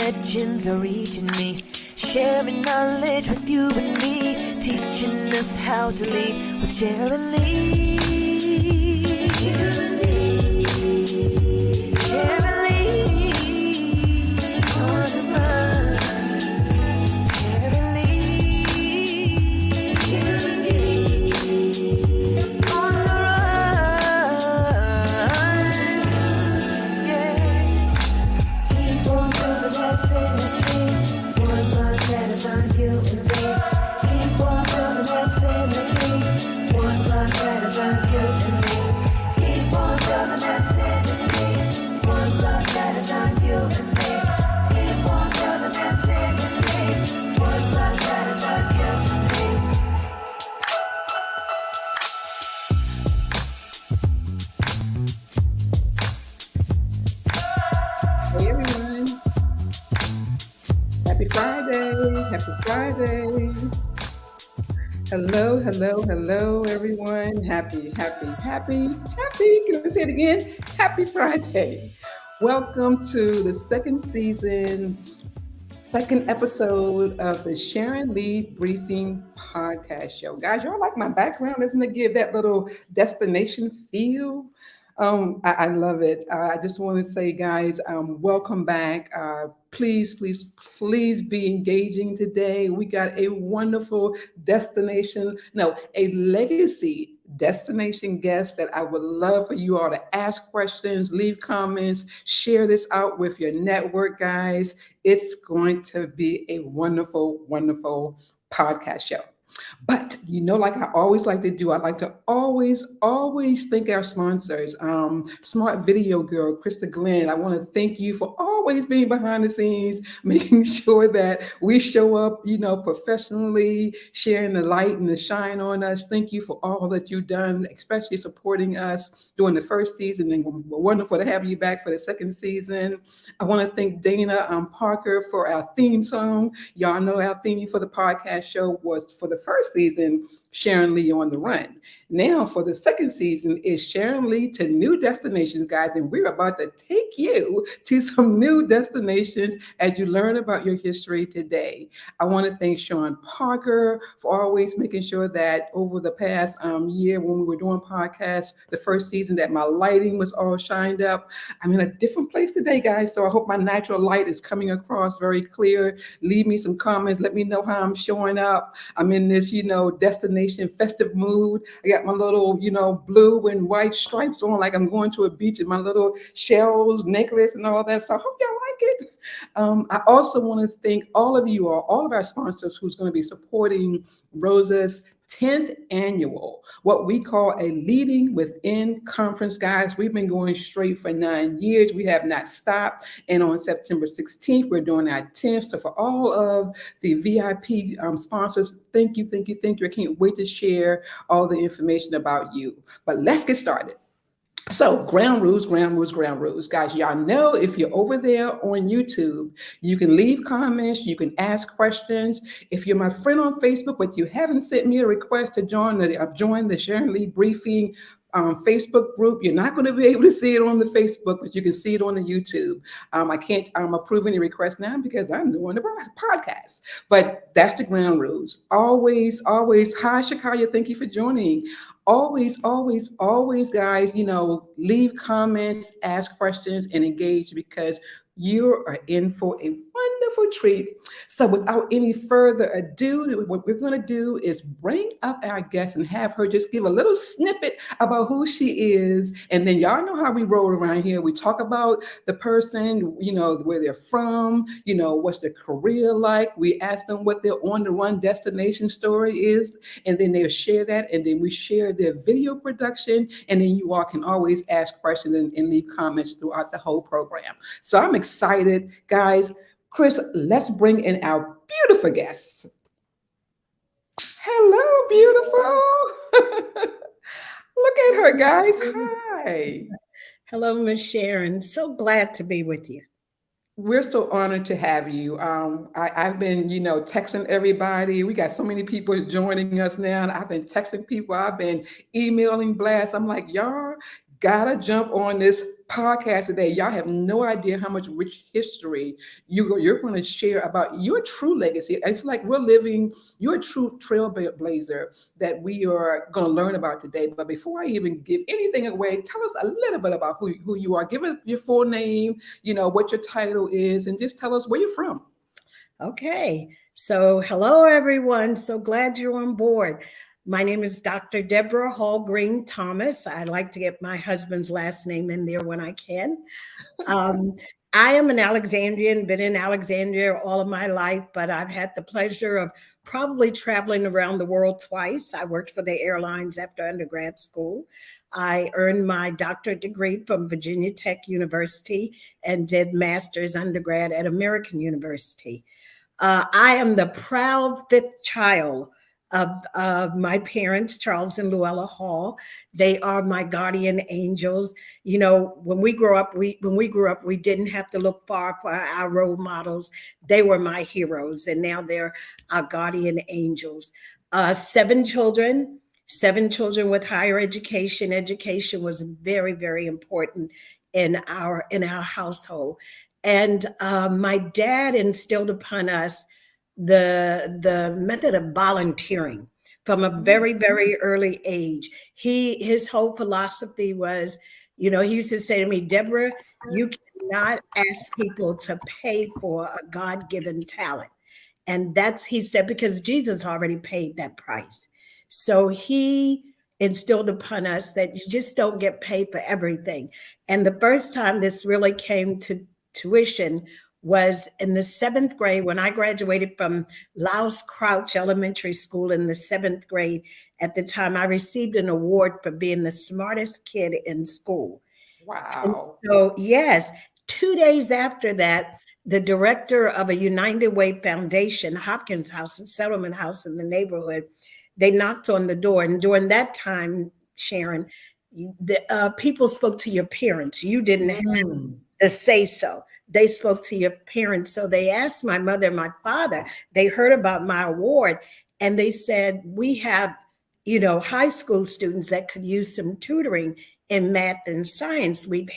legends are reaching me, sharing knowledge with you and me, teaching us how to lead with Sharon Lee. Sharon Lee. Sharon Lee. On the run. Sharon Lee. Sharon Lee. On the run. Yeah. Keep on building that synergy. One life at a time, you and me. Keep on building that synergy. One life at a time, you and me. Keep on building that synergy. One life at a time, you and me. Keep on building that synergy. One life at a time, you and me. Hey everyone, happy Friday, happy Friday. Hello everyone, happy. Can I say it again? Happy Friday. Welcome to the second season, second episode of the Sharon Lee Briefing Podcast Show. Guys, y'all like my background? Doesn't it give that little destination feel? I love it. I just want to say, guys, welcome back. Please be engaging today. We got a wonderful a legacy destination guest that I would love for you all to ask questions, leave comments, share this out with your network, guys. It's going to be a wonderful podcast show. But like I always like to do, I like to always thank our sponsors. Smart Video Girl, Krista Glenn, I want to thank you for always being behind the scenes, making sure that we show up, professionally, sharing the light and the shine on us. Thank you for all that you've done, especially supporting us during the first season. And we're wonderful to have you back for the second season. I want to thank Dana Parker for our theme song. Y'all know our theme for the podcast show was for the first season, Sharon Lee on the Run. Now for the second season is Sharon Lee to new destinations, guys, and we're about to take you to some new destinations as you learn about your history today. I want to thank Sean Parker for always making sure that over the past year when we were doing podcasts, the first season, that my lighting was all shined up. I'm in a different place today, guys, so I hope my natural light is coming across very clear. Leave me some comments. Let me know how I'm showing up. I'm in this, destination festive mood. I got my little, blue and white stripes on, like I'm going to a beach, and my little shells necklace and all that. So I hope y'all like it. I also want to thank all of you all of our sponsors who's going to be supporting Rosa's 10th annual, what we call a Leading Within conference, guys. We've been going straight for 9 years. We have not stopped. And on September 16th, we're doing our 10th. So for all of the VIP sponsors, thank you. I can't wait to share all the information about you. But let's get started. So ground rules. Guys, y'all know if you're over there on YouTube, you can leave comments, you can ask questions. If you're my friend on Facebook, but you haven't sent me a request to join the Sharon Lee Briefing Facebook group, you're not going to be able to see it on the Facebook, but you can see it on the YouTube. I can't approve any requests now because I'm doing the podcast, but that's the ground rules. Always, hi, Shakaya, thank you for joining. Always, guys, leave comments, ask questions, and engage, because you are in for a wonderful treat. So without any further ado, what we're going to do is bring up our guest and have her just give a little snippet about who she is. And then y'all know how we roll around here. We talk about the person, where they're from, what's their career like. We ask them what their on-the-run destination story is, and then they'll share that. And then we share their video production. And then you all can always ask questions and leave comments throughout the whole program. So I'm excited, guys. Chris, let's bring in our beautiful guests. Hello, beautiful. Look at her, guys. Hi. Hello, Miss Sharon. So glad to be with you. We're so honored to have you. I've been, texting everybody. We got so many people joining us now. I've been texting people. I've been emailing blasts. I'm like, y'all gotta jump on this podcast today. Y'all have no idea how much rich history you're going to share about your true legacy. It's like we're living your true trailblazer that we are going to learn about today. But before I even give anything away, tell us a little bit about who you are. Give us your full name, what your title is, and just tell us where you're from. Okay. So, hello, everyone. So glad you're on board. My name is Dr. Deborah Hall-Greene Thomas. I like to get my husband's last name in there when I can. Um, I am an Alexandrian, been in Alexandria all of my life, but I've had the pleasure of probably traveling around the world twice. I worked for the airlines after undergrad school. I earned my doctorate degree from Virginia Tech University and did master's undergrad at American University. I am the proud fifth child of my parents, Charles and Luella Hall. They are my guardian angels. When we grew up, we didn't have to look far for our role models. They were my heroes, and now they're our guardian angels. Seven children with higher education. Education was very, very important in our household. And my dad instilled upon us the method of volunteering from a very, very early age. His whole philosophy was, he used to say to me, Deborah, you cannot ask people to pay for a God-given talent. And he said, because Jesus already paid that price. So he instilled upon us that you just don't get paid for everything. And the first time this really came to tuition was in the seventh grade when I graduated from Laos Crouch Elementary School in the seventh grade. At the time, I received an award for being the smartest kid in school. Wow. And so, yes, 2 days after that, the director of a United Way Foundation, Hopkins House, a settlement house in the neighborhood, they knocked on the door. And during that time, Sharon, the people spoke to your parents. You didn't have the say so. They spoke to your parents. So they asked my mother and my father, they heard about my award, and they said, we have, high school students that could use some tutoring in math and science. We've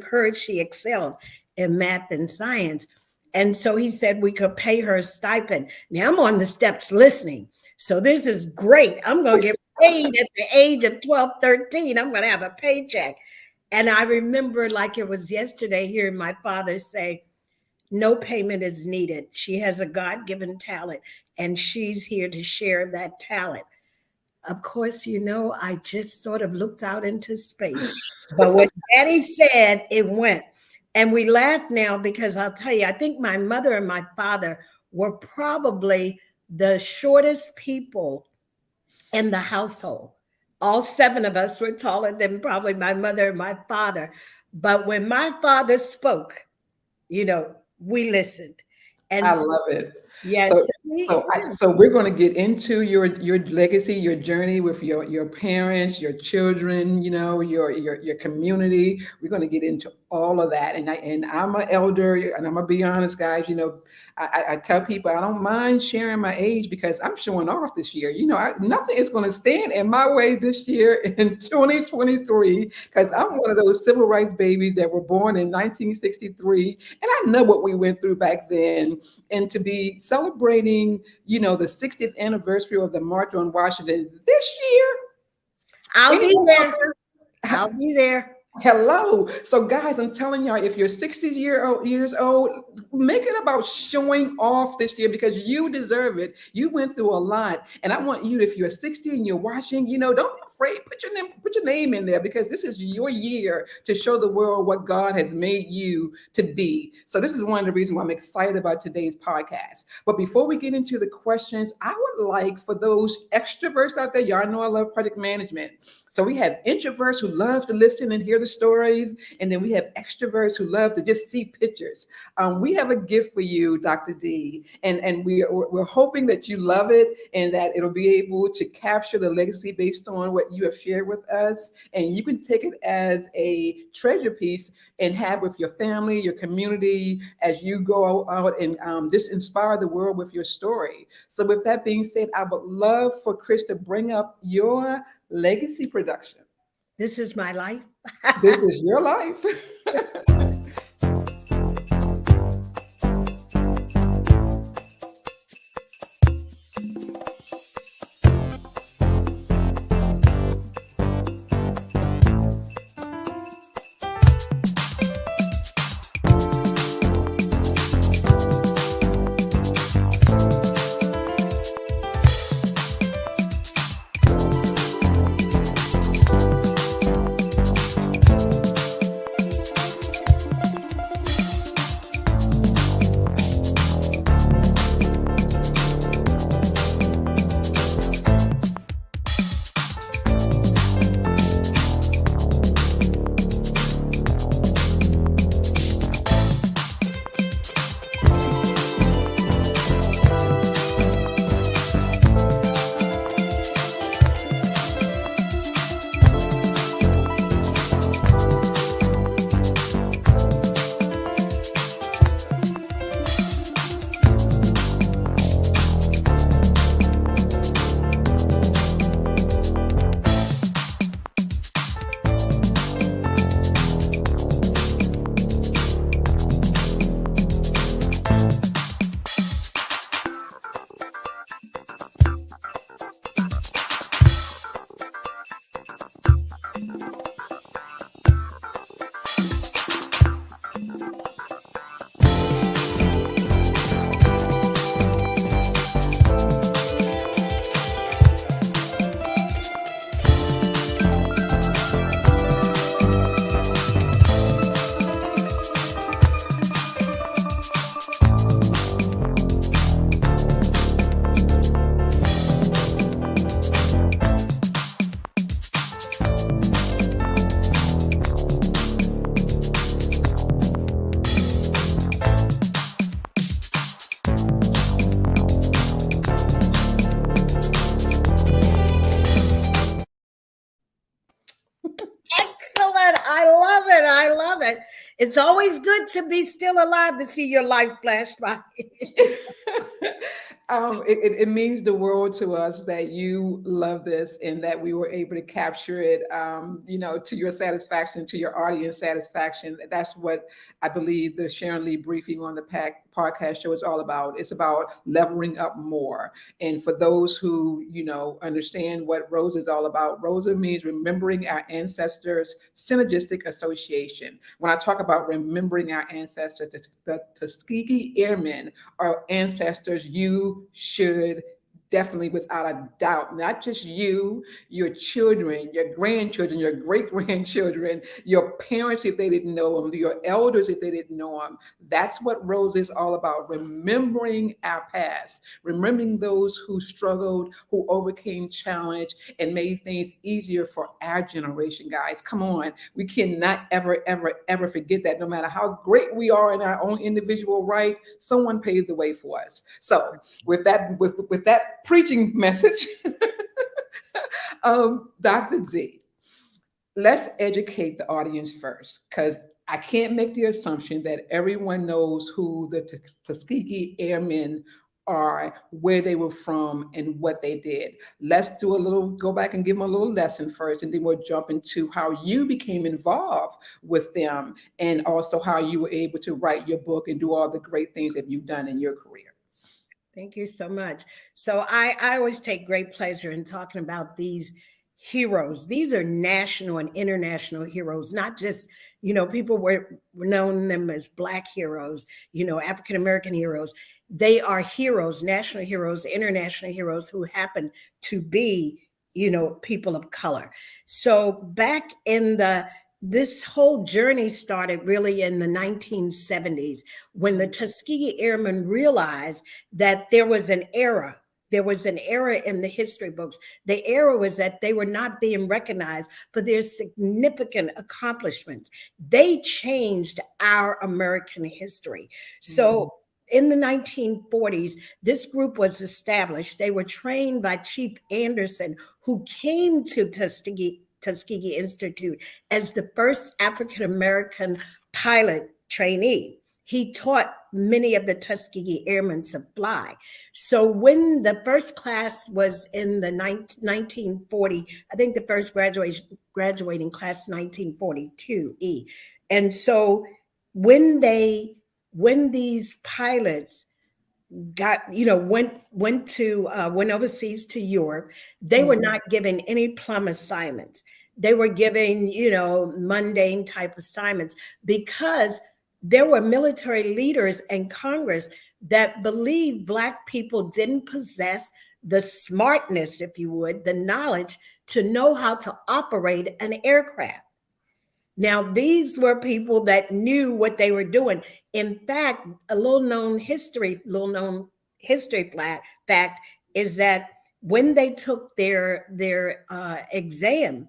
heard she excelled in math and science. And so he said we could pay her a stipend. Now I'm on the steps listening. So this is great. I'm going to get paid at the age of 12, 13. I'm going to have a paycheck. And I remember like it was yesterday hearing my father say, no payment is needed. She has a God-given talent, and she's here to share that talent. Of course, I just sort of looked out into space. But when Daddy said, it went. And we laugh now because I'll tell you, I think my mother and my father were probably the shortest people in the household. All seven of us were taller than probably my mother and my father. But when my father spoke, we listened. And I love it. yes. So we're going to get into your legacy, your journey with your parents, your children, your community. We're going to get into all of that. And I'm an elder, and I'm gonna be honest, guys. I tell people I don't mind sharing my age because I'm showing off this year. Nothing is going to stand in my way this year in 2023 because I'm one of those civil rights babies that were born in 1963, and I know what we went through back then. And to be celebrating, the 60th anniversary of the March on Washington this year, I'll be there. I'll be there. Hello. So guys, I'm telling y'all, if you're 60 years old, make it about showing off this year because you deserve it. You went through a lot. And I want you, if you're 60 and you're watching, don't be afraid, put your name in there because this is your year to show the world what God has made you to be. So this is one of the reasons why I'm excited about today's podcast. But before we get into the questions, I would like for those extroverts out there, y'all know I love project management. So we have introverts who love to listen and hear the stories, and then we have extroverts who love to just see pictures. We have a gift for you, Dr. D, and we're hoping that you love it and that it'll be able to capture the legacy based on what you have shared with us. And you can take it as a treasure piece and have with your family, your community, as you go out and just inspire the world with your story. So with that being said, I would love for Chris to bring up your legacy production. This is my life. This is your life. Excellent. I love it. I love it. It's always good to be still alive to see your life flash by. It means the world to us that you love this and that we were able to capture it, to your satisfaction, to your audience satisfaction. That's what I believe the Sharon Lee briefing on the podcast show is all about. It's about leveling up more. And for those who, understand what ROSA is all about, ROSA means remembering our ancestors' synergistic association. When I talk about remembering our ancestors, the Tuskegee Airmen are ancestors you should definitely, without a doubt, not just you, your children, your grandchildren, your great grandchildren, your parents, if they didn't know them, your elders, if they didn't know them. That's what Rose is all about, remembering our past, remembering those who struggled, who overcame challenge and made things easier for our generation, guys. Come on. We cannot ever, ever, ever forget that. No matter how great we are in our own individual right, someone paved the way for us. So with that preaching message, Dr. Z, let's educate the audience first, because I can't make the assumption that everyone knows who the Tuskegee Airmen are, where they were from, and what they did. Let's go back and give them a little lesson first, and then we'll jump into how you became involved with them, and also how you were able to write your book and do all the great things that you've done in your career. Thank you so much. So I always take great pleasure in talking about these heroes. These are national and international heroes, not just, people were known them as Black heroes, African American heroes. They are heroes, national heroes, international heroes who happen to be, people of color. So back in this whole journey started really in the 1970s when the Tuskegee Airmen realized that there was an era. There was an era in the history books. The era was that they were not being recognized for their significant accomplishments. They changed our American history. So in the 1940s, this group was established. They were trained by Chief Anderson, who came to Tuskegee Institute as the first African American pilot trainee. he taught many of the Tuskegee Airmen to fly. So when the first class was in the 1940, I think the first graduating class 1942 E. And so when these pilots got went overseas to Europe, they were not given any plum assignments. They were given mundane type assignments because there were military leaders and Congress that believed Black people didn't possess the smartness, if you would, the knowledge to know how to operate an aircraft. Now, these were people that knew what they were doing. In fact, a little known history fact is that when they took their exam,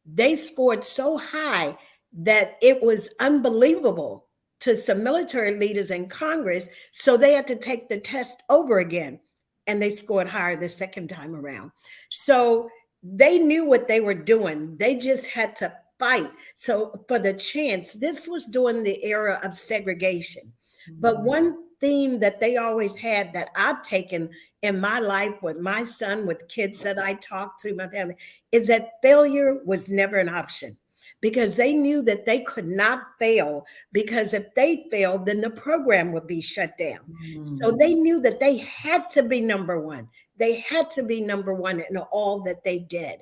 they scored so high that it was unbelievable to some military leaders in Congress. So they had to take the test over again, and they scored higher the second time around. So they knew what they were doing. They just had to fight. So for the chance, this was during the era of segregation. But one theme that they always had that I've taken in my life with my son, with kids that I talk to, my family, is that failure was never an option, because they knew that they could not fail, because if they failed, then the program would be shut down. So they knew that they had to be number one. They had to be number one in all that they did.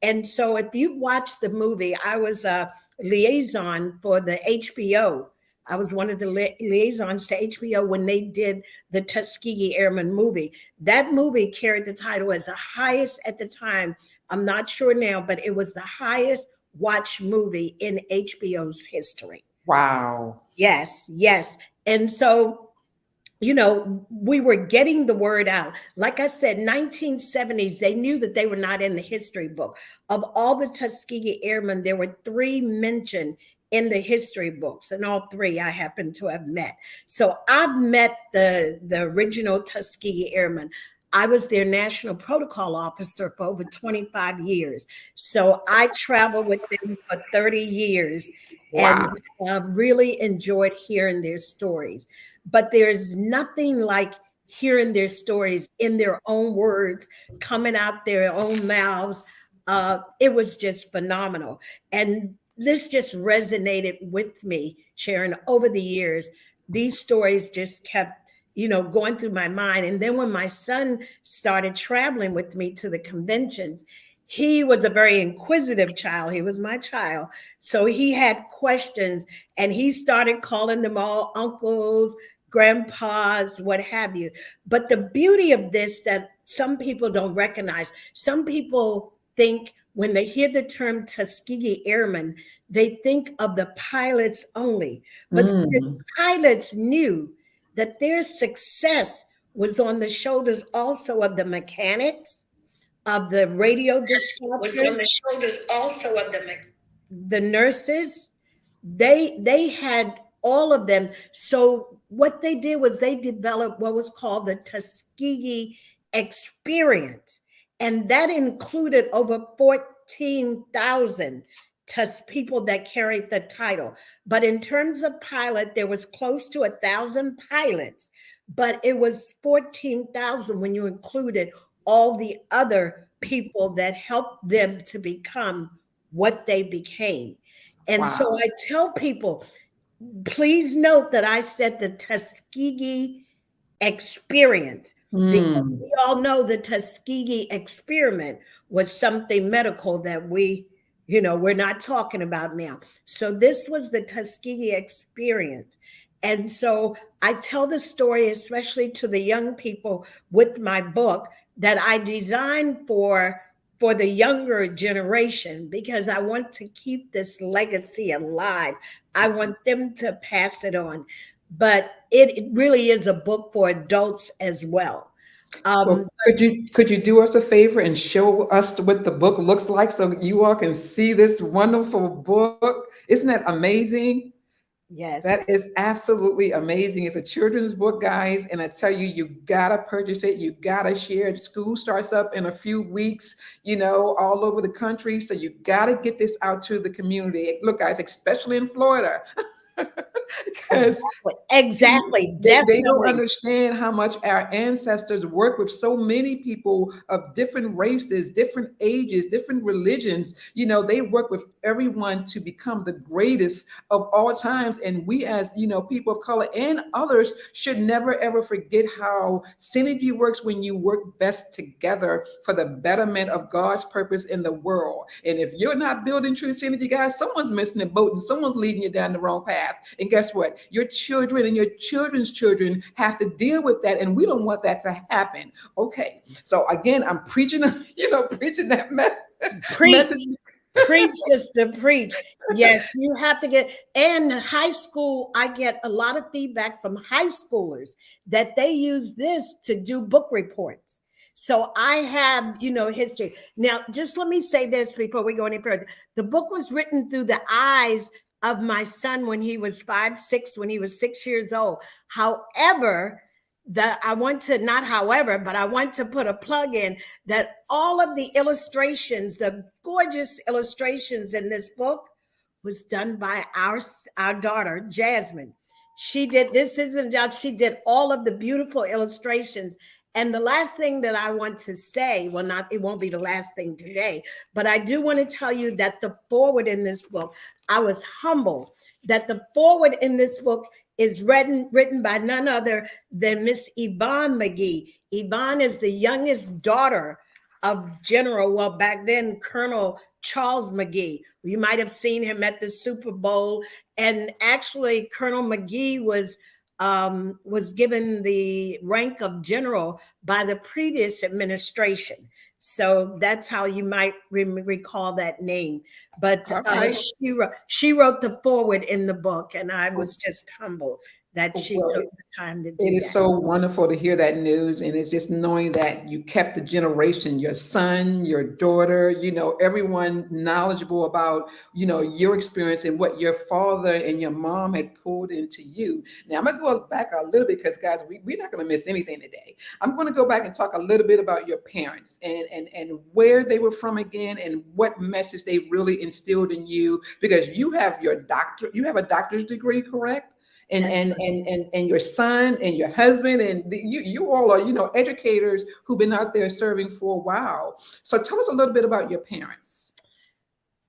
And so if you watch the movie, I was a liaison for the HBO. I was one of the liaisons to HBO when they did the Tuskegee Airmen movie. That movie carried the title as the highest at the time. I'm not sure now, but it was the highest watched movie in HBO's history. Wow. Yes, yes. And so, we were getting the word out. Like I said, 1970s, they knew that they were not in the history book. Of all the Tuskegee Airmen, there were 3 mentioned in the history books, and all 3 I happen to have met. So I've met the original Tuskegee Airmen. I was their national protocol officer for over 25 years. So I traveled with them for 30 years. Wow. And really enjoyed hearing their stories. But there's nothing like hearing their stories in their own words, coming out their own mouths. It was just phenomenal. And this just resonated with me, Sharon, over the years. These stories just kept going through my mind. And then when my son started traveling with me to the conventions, he was a very inquisitive child. He was my child. So he had questions, and he started calling them all uncles, grandpas, what have you. But the beauty of this that some people don't recognize, some people think when they hear the term Tuskegee Airmen, they think of the pilots only. But the pilots knew that their success was on the shoulders also of the mechanics, of the radio dispatchers, was on the shoulders also of the nurses. They had all of them. So what they did was they developed what was called the Tuskegee experience, and that included over 14,000 people that carried the title. But in terms of pilot, there was close to 1,000 pilots, but it was 14,000 when you included all the other people that helped them to become what they became. And so I tell people, please note that I said the Tuskegee experience, because we all know the Tuskegee experiment was something medical that we're not talking about now. So this was the Tuskegee experience. And so I tell the story, especially to the young people with my book, that I designed for the younger generation, because I want to keep this legacy alive. I want them to pass it on. But it really is a book for adults as well. Well, could you do us a favor and show us what the book looks like so you all can see this wonderful book? Isn't that amazing? Yes. That is absolutely amazing. It's a children's book, guys, and I tell you, you gotta purchase it. You gotta share it. School starts up in a few weeks, all over the country. So you gotta get this out to the community. Look, guys, especially in Florida. Because Exactly. they don't Definitely. understand how much our ancestors work with so many people of different races, different ages, different religions. They work with everyone to become the greatest of all times. And we, as people of color and others, should never ever forget how synergy works when you work best together for the betterment of God's purpose in the world. And if you're not building true synergy, guys, someone's missing the boat and someone's leading you down the wrong path. And guess what? Your children and your children's children have to deal with that, and we don't want that to happen. Okay, so again, I'm preaching, preaching that Preach. message. Preach, sister, preach. Yes, you have to get. And high school, I get a lot of feedback from high schoolers that they use this to do book reports. So I have, history. Now, just let me say this before we go any further. The book was written through the eyes of my son when he was 6 years old. However, I want to, not however, but I want to put a plug in that all of the illustrations, the gorgeous illustrations in this book, was done by our daughter, Jasmine. She did, this isn't just, she did all of the beautiful illustrations. And the last thing that I want to say, well, it won't be the last thing today, but I do want to tell you that the forward in this book, I was humbled that the forward in this book is written by none other than Miss Yvonne McGee. Yvonne is the youngest daughter of General, well, back then, Colonel Charles McGee. You might have seen him at the Super Bowl. And actually, Colonel McGee was given the rank of general by the previous administration. So that's how you might recall that name. But Right. she wrote the forward in the book, and I was just humbled that she took the time to do It that. is so wonderful to hear that news. And it's just knowing that you kept the generation, your son, your daughter, everyone knowledgeable about, your experience and what your father and your mom had poured into you. Now, I'm going to go back a little bit because, guys, we're not going to miss anything today. I'm going to go back and talk a little bit about your parents and where they were from again and what message they really instilled in you, because you have a doctor's degree, correct? And your son and your husband and you all are educators who've been out there serving for a while. So tell us a little bit about your parents.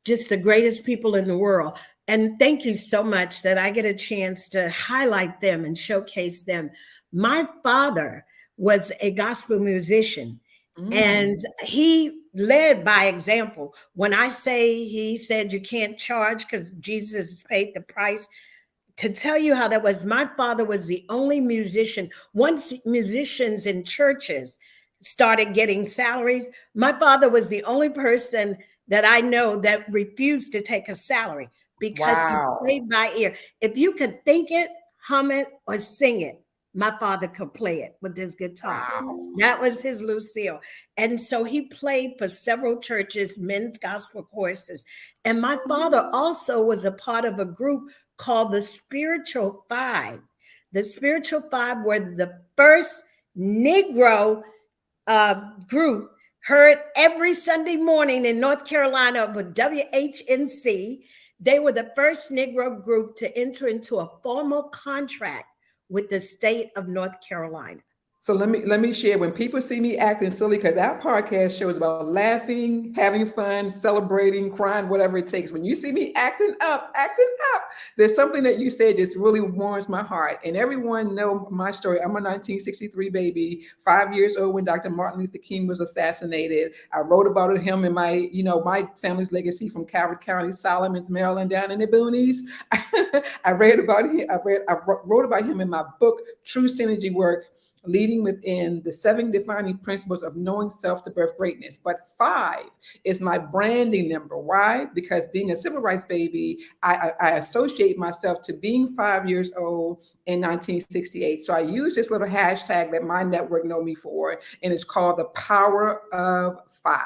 Just the greatest people in the world. And thank you so much that I get a chance to highlight them and showcase them. My father was a gospel musician, and he led by example. When I say, he said, you can't charge because Jesus has paid the price. To tell you how that was, my father was the only musician. Once musicians in churches started getting salaries, my father was the only person that I know that refused to take a salary because he played by ear. If you could think it, hum it, or sing it, my father could play it with his guitar. Wow. That was his Lucille. And so he played for several churches, men's gospel choruses. And my father also was a part of a group called the Spiritual Five. The Spiritual Five were the first Negro group heard every Sunday morning in North Carolina of a WHNC. They were the first Negro group to enter into a formal contract with the state of North Carolina. So let me share. When people see me acting silly, because our podcast show is about laughing, having fun, celebrating, crying, whatever it takes. When you see me acting up, there's something that you said just really warms my heart. And everyone know my story. I'm a 1963 baby, 5 years old when Dr. Martin Luther King was assassinated. I wrote about him in my, my family's legacy from Calvert County, Solomons, Maryland, down in the boonies. I wrote about him in my book, True Synergy Work, Leading Within, the 7 defining principles of knowing self to birth greatness. But 5 is my branding number. Why? Because being a civil rights baby, I associate myself to being 5 years old in 1968. So I use this little hashtag that my network know me for, and it's called the power of 5.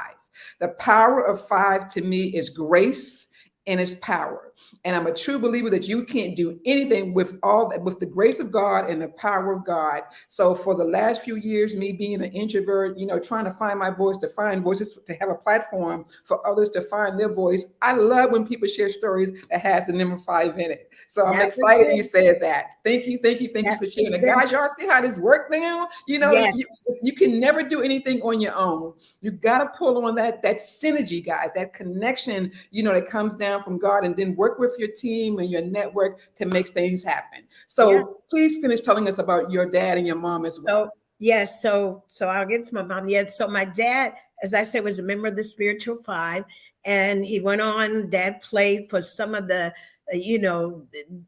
The power of 5 to me is grace and it's power. And I'm a true believer that you can't do anything with all that, with the grace of God and the power of God. So for the last few years, me being an introvert, trying to find my voice, to find voices, to have a platform for others to find their voice. I love when people share stories that has the number 5 in it. So I'm That was excited you it. said that. Thank you, thank you, thank you That for sharing was it. it. Guys, y'all see how this works now? Yes. You can never do anything on your own. You got to pull on that synergy, guys, that connection, that comes down from God, and then work with your team and your network to make things happen. Yeah. So please finish telling us about your dad and your mom as well. So yes, so I'll get to my mom. Yes, so my dad, as I said, was a member of the Spiritual Five, and he went on. Dad played for some of the,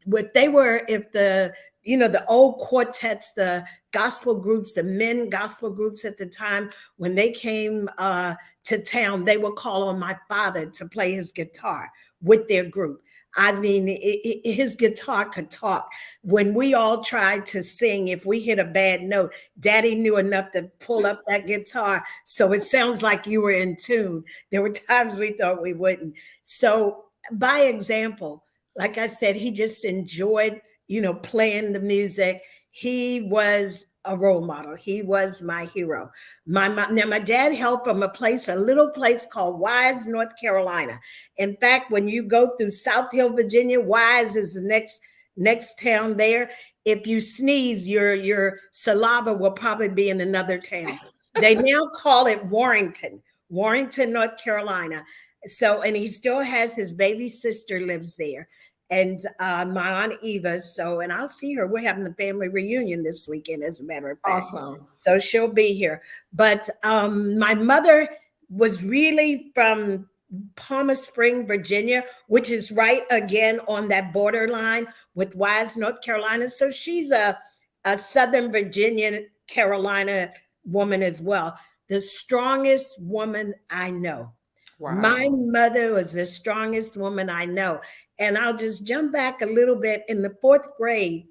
what they were, if the the old quartets, the gospel groups, the men gospel groups at the time, when they came to town, they would call on my father to play his guitar with their group. I mean, his guitar could talk. When we all tried to sing, if we hit a bad note, Daddy knew enough to pull up that guitar so it sounds like you were in tune. There were times we thought we wouldn't. So, by example, like I said, he just enjoyed, playing the music. He was a role model. He was my hero. Now my dad hailed from a little place called Wise, North Carolina. In fact, when you go through South Hill, Virginia, Wise is the next town there. If you sneeze, your saliva will probably be in another town. They now call it Warrington, North Carolina. So, and he still has his baby sister lives there, and my aunt Eva. So, and I'll see her. We're having a family reunion this weekend, as a matter of fact. Awesome. So she'll be here. But my mother was really from Palmer Spring, Virginia, which is right again on that borderline with Wise, North Carolina. So she's a Southern Virginia, Carolina woman as well. The strongest woman I know. Wow. My mother was the strongest woman I know. And I'll just jump back a little bit. In the fourth grade,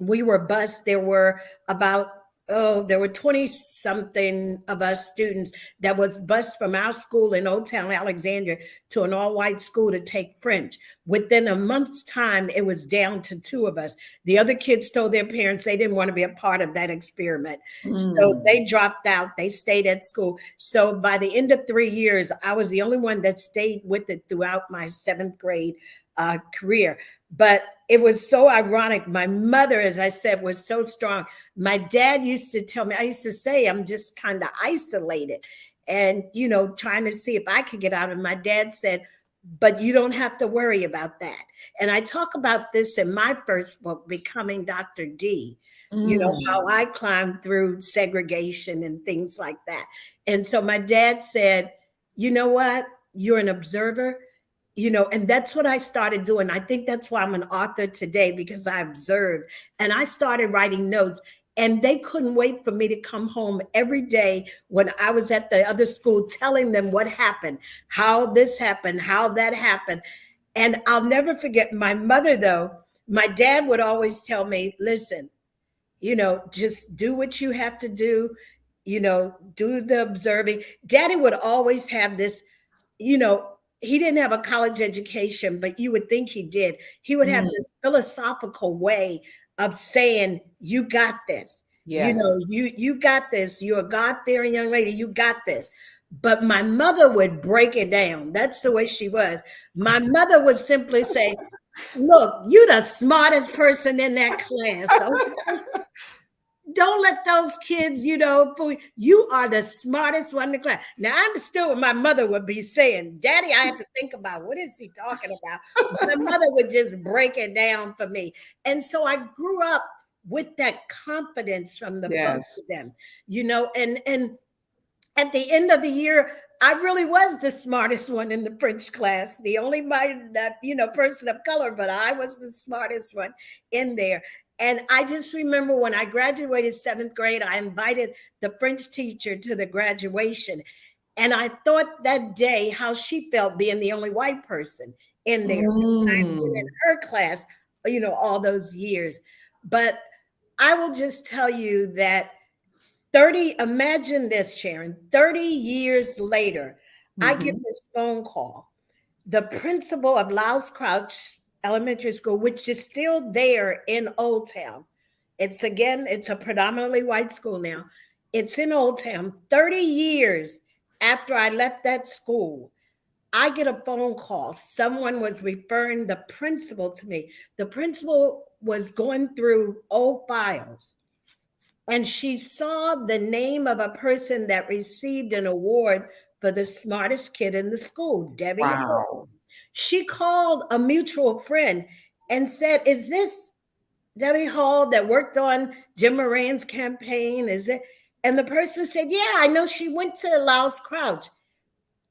we were bused. There were about, there were 20 something of us students that was bused from our school in Old Town Alexandria to an all white school to take French. Within a month's time, it was down to 2 of us. The other kids told their parents they didn't want to be a part of that experiment. So they dropped out. They stayed at school. So by the end of 3 years, I was the only one that stayed with it throughout my 7th grade career. But it was so ironic. My mother, as I said, was so strong. My dad used to tell me, I used to say, I'm just kind of isolated and, trying to see if I could get out. And my dad said, but you don't have to worry about that. And I talk about this in my first book, Becoming Dr. D, how I climbed through segregation and things like that. And so my dad said, you know what? You're an observer. And that's what I started doing. I think that's why I'm an author today, because I observed and I started writing notes, and they couldn't wait for me to come home every day when I was at the other school, telling them what happened, how this happened, how that happened. And I'll never forget my mother, though. My dad would always tell me, listen, just do what you have to do, do the observing. Daddy would always have this, he didn't have a college education, but you would think he did. He would have this philosophical way of saying, you got this. Yes. You got this. You're a God-fearing young lady. You got this. But my mother would break it down. That's the way she was. My mother would simply say, look, you're the smartest person in that class. Okay? Don't let those kids, fool you. You are the smartest one in the class. Now, I understood what my mother would be saying. Daddy, I have to think about, what is he talking about? My mother would just break it down for me. And so I grew up with that confidence from the both of them, and at the end of the year, I really was the smartest one in the French class, the only person of color, but I was the smartest one in there. And I just remember when I graduated 7th grade, I invited the French teacher to the graduation. And I thought that day how she felt being the only white person in there. I've been in her class, all those years. But I will just tell you that imagine this, Sharon, 30 years later, I get this phone call. the principal of Laos Crouch Elementary School, which is still there in Old Town. It's a predominantly white school now. It's in Old Town. 30 years after I left that school, I get a phone call. Someone was referring the principal to me. The principal was going through old files and she saw the name of a person that received an award for the smartest kid in the school, Debbie Hall. Wow. She called a mutual friend and said, "Is this Debbie Hall that worked on Jim Moran's campaign? Is it?" And the person said, "Yeah, I know she went to Laos Crouch."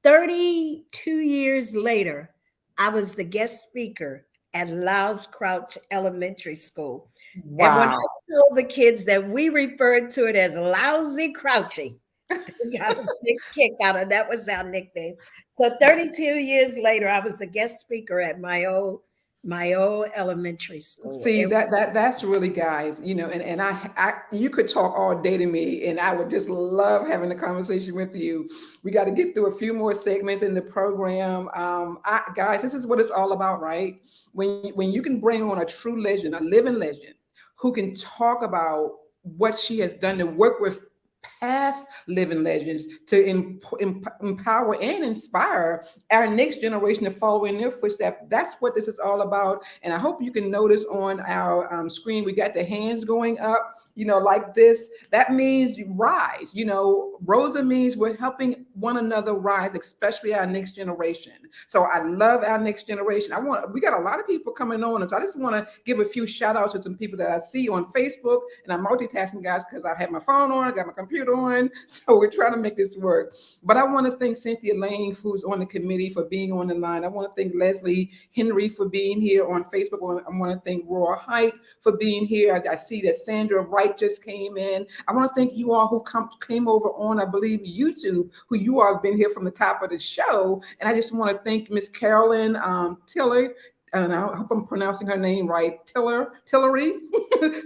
32 years later, I was the guest speaker at Laos Crouch Elementary School. And when I Wow. told the kids that we referred to it as lousy crouchy, they got a big kick out of that was our nickname. So 32 years later, I was a guest speaker at my old elementary school. See that's really, guys, and I you could talk all day to me, and I would just love having a conversation with you. We got to get through a few more segments in the program. Guys, this is what it's all about, right? When you can bring on a true legend, a living legend, who can talk about what she has done to work with past living legends to empower and inspire our next generation to follow in their footsteps. That's what this is all about. And I hope you can notice on our screen, we got the hands going up, like this. That means you rise. Rosa means we're helping one another rise, especially our next generation. So I love our next generation. We got a lot of people coming on, and so I just want to give a few shout outs to some people that I see on Facebook. And I'm multitasking, guys, because I have my phone on, I got my computer on, so we're trying to make this work. But I want to thank Cynthia Lane, who's on the committee, for being on the line. I want to thank Leslie Henry for being here on Facebook. I want to thank Roy Height for being here. I see that Sandra Wright just came in. I want to thank you all who came over on, I believe, YouTube, who you all have been here from the top of the show. And I just want to thank Miss Carolyn Tiller. And I hope I'm pronouncing her name right, Tillery.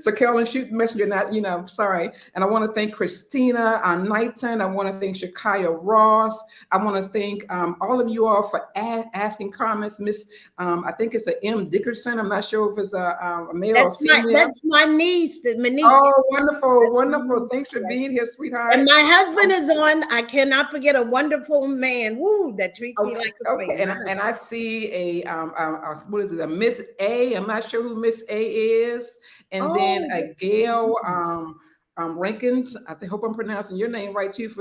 So Carolyn, shoot messenger, not, sorry. And I want to thank Christina Knighton. I want to thank Shakaya Ross. I want to thank all of you all for asking comments. Miss, I think it's a M. Dickerson. I'm not sure if it's a male or female. That's my niece, Monique. Oh, wonderful, wonderful. Thanks for being here, sweetheart. And my husband is on. I cannot forget a wonderful man. Woo, that treats me like a queen. And I see what is it? A Miss A. I'm not sure who Miss A is. And then a Gail Rankins. Hope I'm pronouncing your name right too.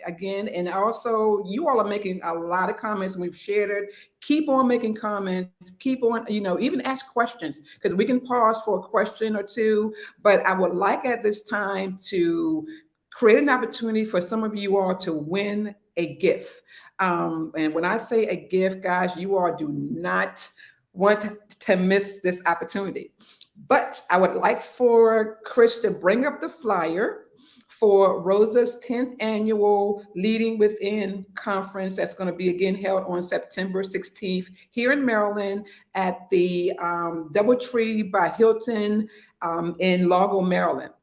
Again, and also you all are making a lot of comments, and we've shared it. Keep on making comments. Keep on, even ask questions, because we can pause for a question or two. But I would like at this time to create an opportunity for some of you all to win a gift. And when I say a gift, guys, you all do not want to miss this opportunity. But I would like for Chris to bring up the flyer for Rosa's 10th annual Leading Within conference that's going to be again held on September 16th here in Maryland at the Doubletree by Hilton in Largo, Maryland.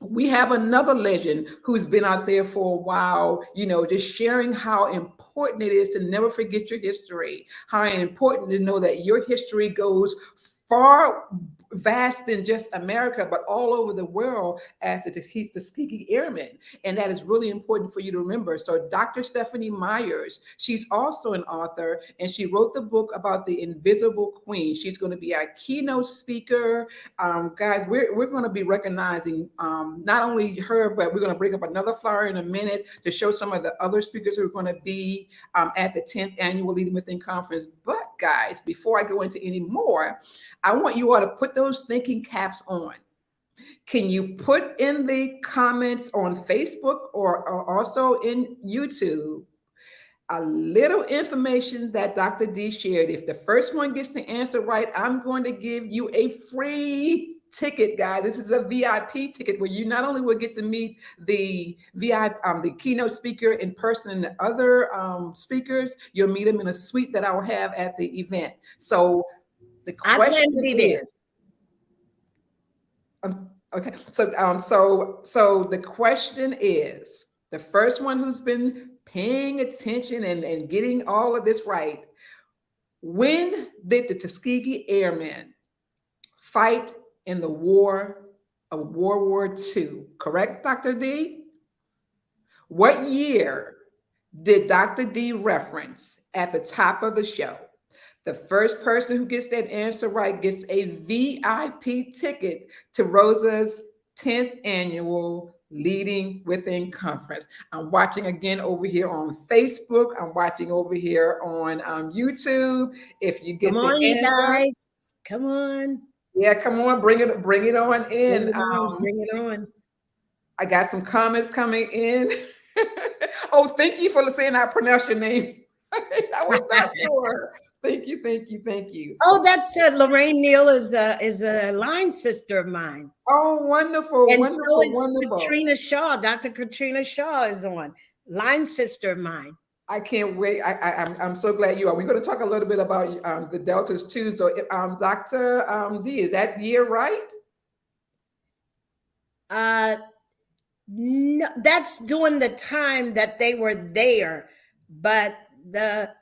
We have another legend who's been out there for a while, just sharing how important it is to never forget your history, how important to know that your history goes far vast than just America, but all over the world as the Tuskegee Airmen. And that is really important for you to remember. So Dr. Stephanie Myers, she's also an author, and she wrote the book about the Invisible Queen. She's going to be our keynote speaker. Guys, we're going to be recognizing not only her, but we're going to bring up another flyer in a minute to show some of the other speakers who are going to be at the 10th annual Leading Within conference. But guys, before I go into any more, I want you all to put those thinking caps on. Can you put in the comments on Facebook or also in YouTube a little information that Dr. D shared? If the first one gets the answer right, I'm going to give you a free ticket, guys. This is a VIP ticket where you not only will get to meet the the keynote speaker in person and the other speakers, you'll meet them in a suite that I will have at the event. So the question is, okay. So the question is, the first one who's been paying attention and getting all of this right, When did the Tuskegee Airmen fight in the war of World War II? Correct, Dr. D? What year did Dr. D reference at the top of the show? The first person who gets that answer right gets a VIP ticket to Rosa's 10th annual Leading Within Conference. I'm watching again over here on Facebook. I'm watching over here on YouTube. If you get Come the on, you answer, guys. Come on. yeah, come on, bring it on Bring in. it on. Bring it on. I got some comments coming in. Oh, thank you for saying I pronounced your name. I was not sure. Thank you, thank you, thank you. Oh, that's Lorraine Neal is a line sister of mine. Oh, wonderful, And so wonderful, is wonderful. Katrina Shaw. Dr. Katrina Shaw is on. Line sister of mine. I can't wait. I'm so glad you are. We're going to talk a little bit about the deltas too. So, Dr. D, is that year right? No, that's during the time that they were there, but that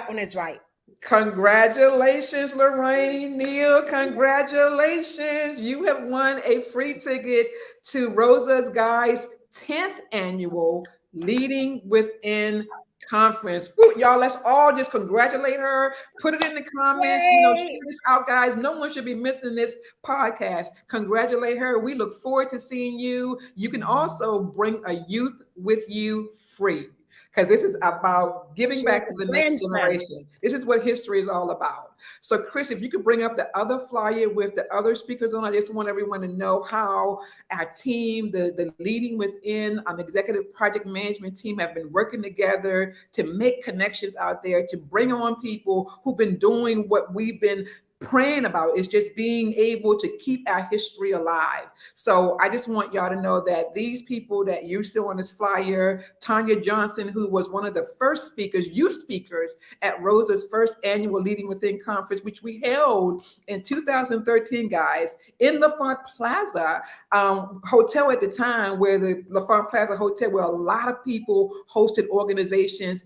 one is right. Congratulations, Lorraine Neal. Congratulations. You have won a free ticket to Rosa's Guys 10th annual Leading Within Conference. Woo, y'all, let's all just congratulate her. Put it in the comments. Yay! You know, share this out, guys. No one should be missing this podcast. Congratulate her. We look forward to seeing you. You can also bring a youth with you free, because this is about giving back to the next generation. This is what history is all about. So, Chris, if you could bring up the other flyer with the other speakers on, I just want everyone to know how our team, the Leading Within executive project management team, have been working together to make connections out there, to bring on people who've been doing what we've been praying about, is just being able to keep our history alive. So I just want y'all to know that these people that you see on this flyer, Tanya Johnson, who was one of the first speakers, youth speakers at Rosa's first annual Leading Within Conference, which we held in 2013, guys, in LaFont Plaza Hotel at the time, where the LaFont Plaza Hotel, where a lot of people hosted organizations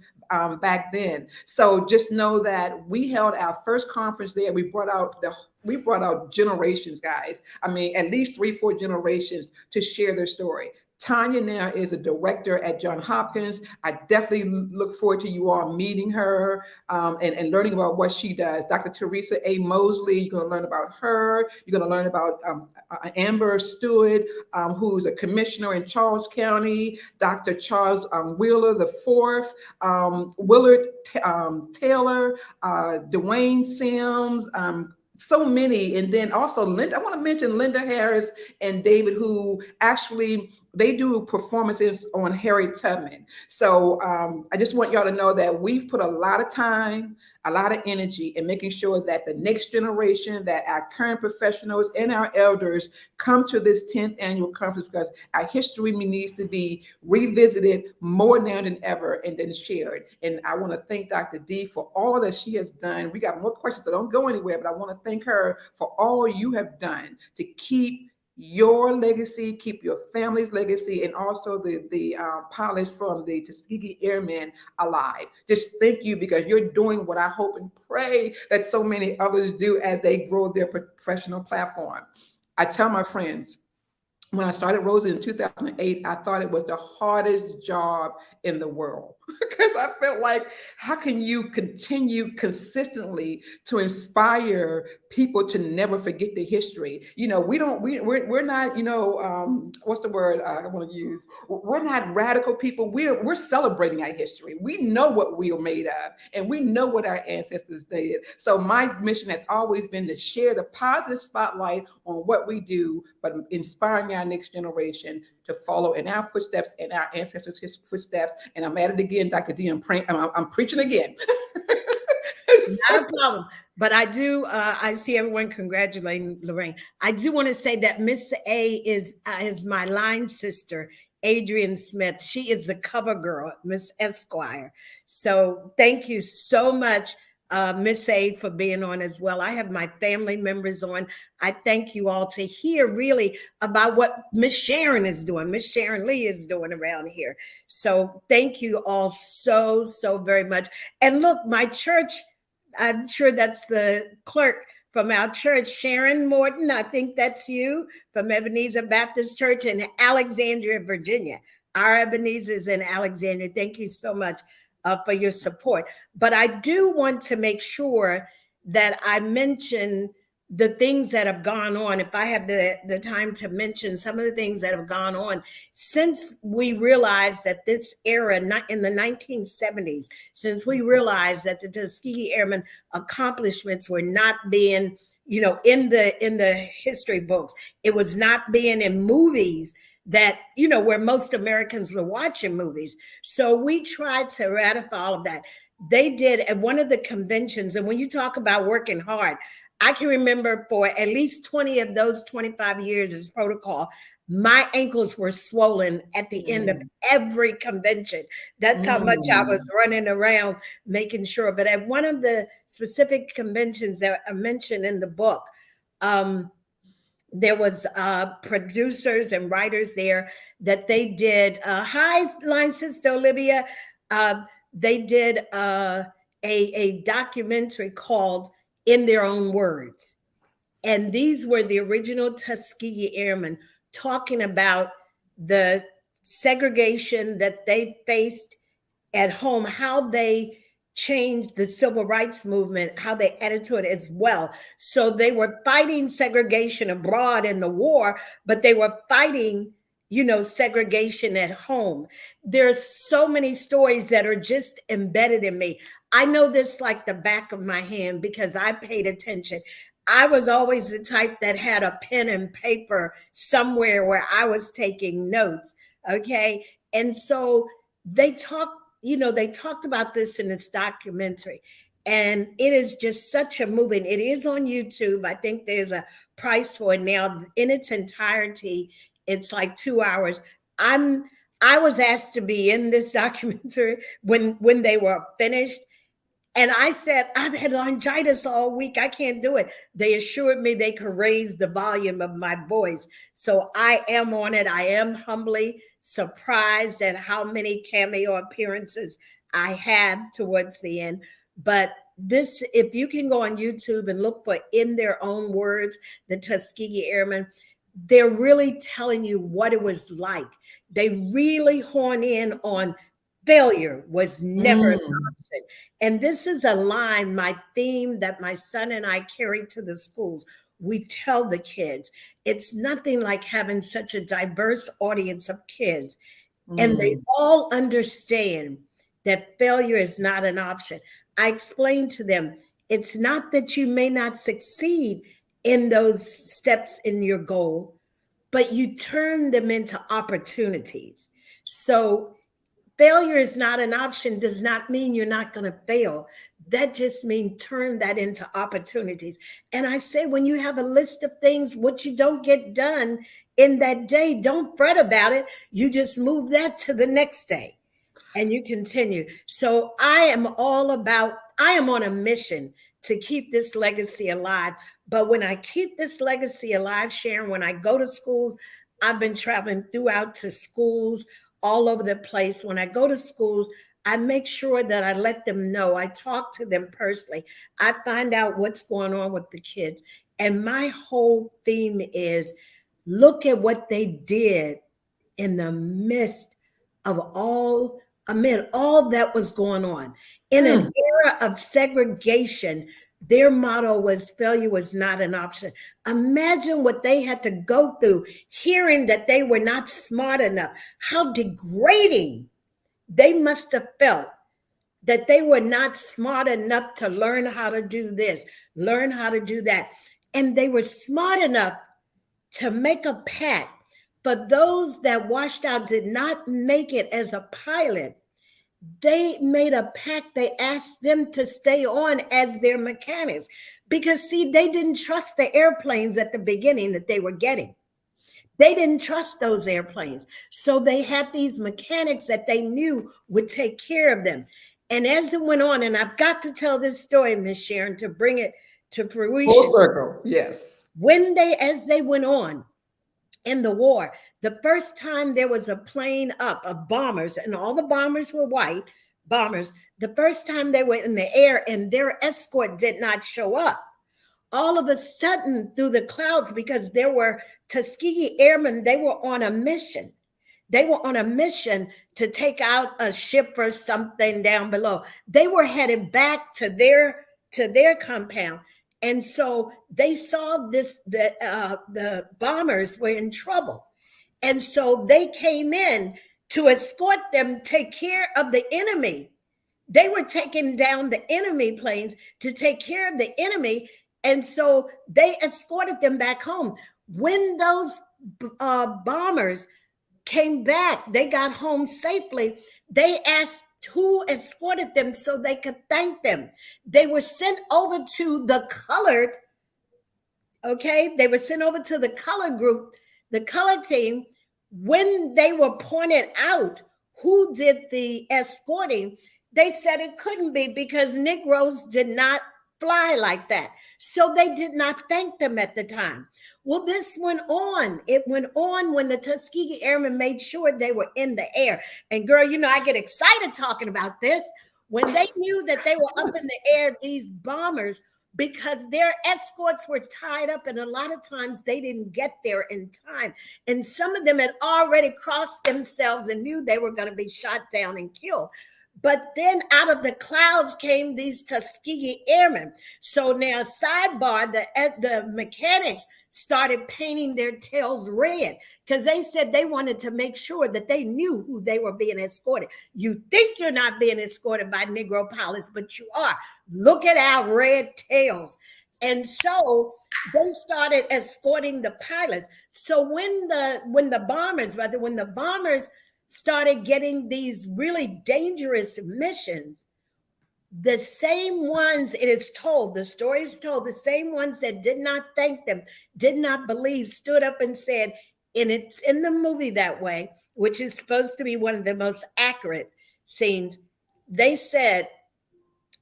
back then. So just know that we held our first conference there. We brought out generations, guys. I mean, at least 3-4 generations to share their story. Tanya now is a director at Johns Hopkins. I definitely look forward to you all meeting her and learning about what she does. Dr. Teresa A. Mosley, you're going to learn about her. You're going to learn about Amber Stewart, who's a commissioner in Charles County. Dr. Charles Wheeler the Fourth, Willard Taylor, Dwayne Sims, so many. And then also Linda, I want to mention Linda Harris and David, who actually, they do performances on Harriet Tubman. So I just want y'all to know that we've put a lot of time, a lot of energy in making sure that the next generation, that our current professionals and our elders come to this 10th annual conference, because our history needs to be revisited more now than ever and then shared. And I want to thank Dr. D for all that she has done. We got more questions, so don't go anywhere, but I want to thank her for all you have done to keep your legacy, keep your family's legacy, and also the pilots from the Tuskegee Airmen alive. Just thank you, because you're doing what I hope and pray that so many others do as they grow their professional platform. I tell my friends, when I started ROSA in 2008, I thought it was the hardest job in the world, because I felt like, how can you continue consistently to inspire people to never forget the history? You know, we're not, you know, what's the word I want to use? We're not radical people. We're celebrating our history. We know what we are made of, and we know what our ancestors did. So my mission has always been to share the positive spotlight on what we do, but inspiring our next generation to follow in our footsteps and our ancestors' footsteps. And I'm at it again, Dr. D. I'm preaching again. Not a problem. But I do, I see everyone congratulating Lorraine. I do want to say that Miss A is my line sister, Adrienne Smith. She is the cover girl, Miss Esquire. So thank you so much Miss A for being on as well. I have my family members on. I thank you all to hear really about what Miss Sharon is doing, Miss Sharon Lee is doing around here. So thank you all so, so very much. And look, my church, I'm sure that's the clerk from our church, Sharon Morton. I think that's you from Ebenezer Baptist Church in Alexandria, Virginia. Our Ebenezer is in Alexandria. Thank you so much for your support. But I do want to make sure that I mention the things that have gone on. If I have the time to mention some of the things that have gone on since we realized that this era, not in the 1970s, since we realized that the Tuskegee Airmen accomplishments were not being, in the history books, it was not being in movies that, where most Americans were watching movies. So we tried to ratify all of that. They did at one of the conventions. And when you talk about working hard, I can remember for at least 20 of those 25 years as protocol, my ankles were swollen at the end of every convention. That's how much I was running around making sure. But at one of the specific conventions that are mentioned in the book, there was producers and writers there that they did. Hi, line sister Olivia. They did a documentary called In Their Own Words. And these were the original Tuskegee Airmen talking about the segregation that they faced at home, how they changed the civil rights movement, how they added to it as well. So they were fighting segregation abroad in the war, but they were fighting, segregation at home. There's so many stories that are just embedded in me. I know this like the back of my hand because I paid attention. I was always the type that had a pen and paper somewhere where I was taking notes. Okay. And so they talked about this in this documentary, and it is just such a moving. It is on YouTube. I think there's a price for it now in its entirety. It's like 2 hours. I was asked to be in this documentary when they were finished. And I said, I've had laryngitis all week. I can't do it. They assured me they could raise the volume of my voice. So I am on it. I am humbly surprised at how many cameo appearances I have towards the end. But this, if you can go on YouTube and look for In Their Own Words, the Tuskegee Airmen, they're really telling you what it was like. They really hone in on failure was never an option. And this is a line, my theme that my son and I carry to the schools. We tell the kids, it's nothing like having such a diverse audience of kids. And they all understand that failure is not an option. I explain to them, it's not that you may not succeed in those steps in your goal, but you turn them into opportunities. So failure is not an option does not mean you're not going to fail. That just means turn that into opportunities. And I say, when you have a list of things, what you don't get done in that day, don't fret about it. You just move that to the next day and you continue. So I am on a mission to keep this legacy alive. But when I keep this legacy alive, Sharon, when I go to schools, I've been traveling throughout to schools all over the place. When I go to schools, I make sure that I let them know. I talk to them personally. I find out what's going on with the kids. And my whole theme is look at what they did in the midst of amid all that was going on. In an era of segregation, their motto was failure was not an option. Imagine what they had to go through, hearing that they were not smart enough, how degrading they must have felt that they were not smart enough to learn how to do this, learn how to do that. And they were smart enough to make a pact. For those that washed out, did not make it as a pilot, they made a pact. They asked them to stay on as their mechanics because, see, they didn't trust the airplanes at the beginning that they were getting. They didn't trust those airplanes. So they had these mechanics that they knew would take care of them. And as it went on, and I've got to tell this story, Miss Sharon, to bring it to Full fruition. circle. Yes. As they went on in the war, the first time there was a plane up of bombers, and all the bombers were white bombers. The first time they were in the air and their escort did not show up, all of a sudden through the clouds, because there were Tuskegee Airmen, they were on a mission. They were on a mission to take out a ship or something down below. They were headed back to their compound. And so they saw the bombers were in trouble. And so they came in to escort them, take care of the enemy. They were taking down the enemy planes to take care of the enemy. And so they escorted them back home. When those bombers came back, they got home safely. They asked who escorted them so they could thank them. They were sent over to the colored, okay? They were sent over to the color group, the color team. When they were pointed out who did the escorting, they said it couldn't be because Negroes did not fly like that. So they did not thank them at the time. Well, this went on. It went on when the Tuskegee Airmen made sure they were in the air. And girl, you know, I get excited talking about this. When they knew that they were up in the air, these bombers, because their escorts were tied up, and a lot of times they didn't get there in time. And some of them had already crossed themselves and knew they were going to be shot down and killed. But then out of the clouds came these Tuskegee Airmen. So now, sidebar, the mechanics started painting their tails red because they said they wanted to make sure that they knew who they were being escorted. You think you're not being escorted by Negro pilots, but you are. Look at our red tails. And so they started escorting the pilots. So when the bombers started getting these really dangerous missions, the same ones, it is told, the story is told, the same ones that did not thank them, did not believe, stood up and said, and it's in the movie that way, which is supposed to be one of the most accurate scenes. They said,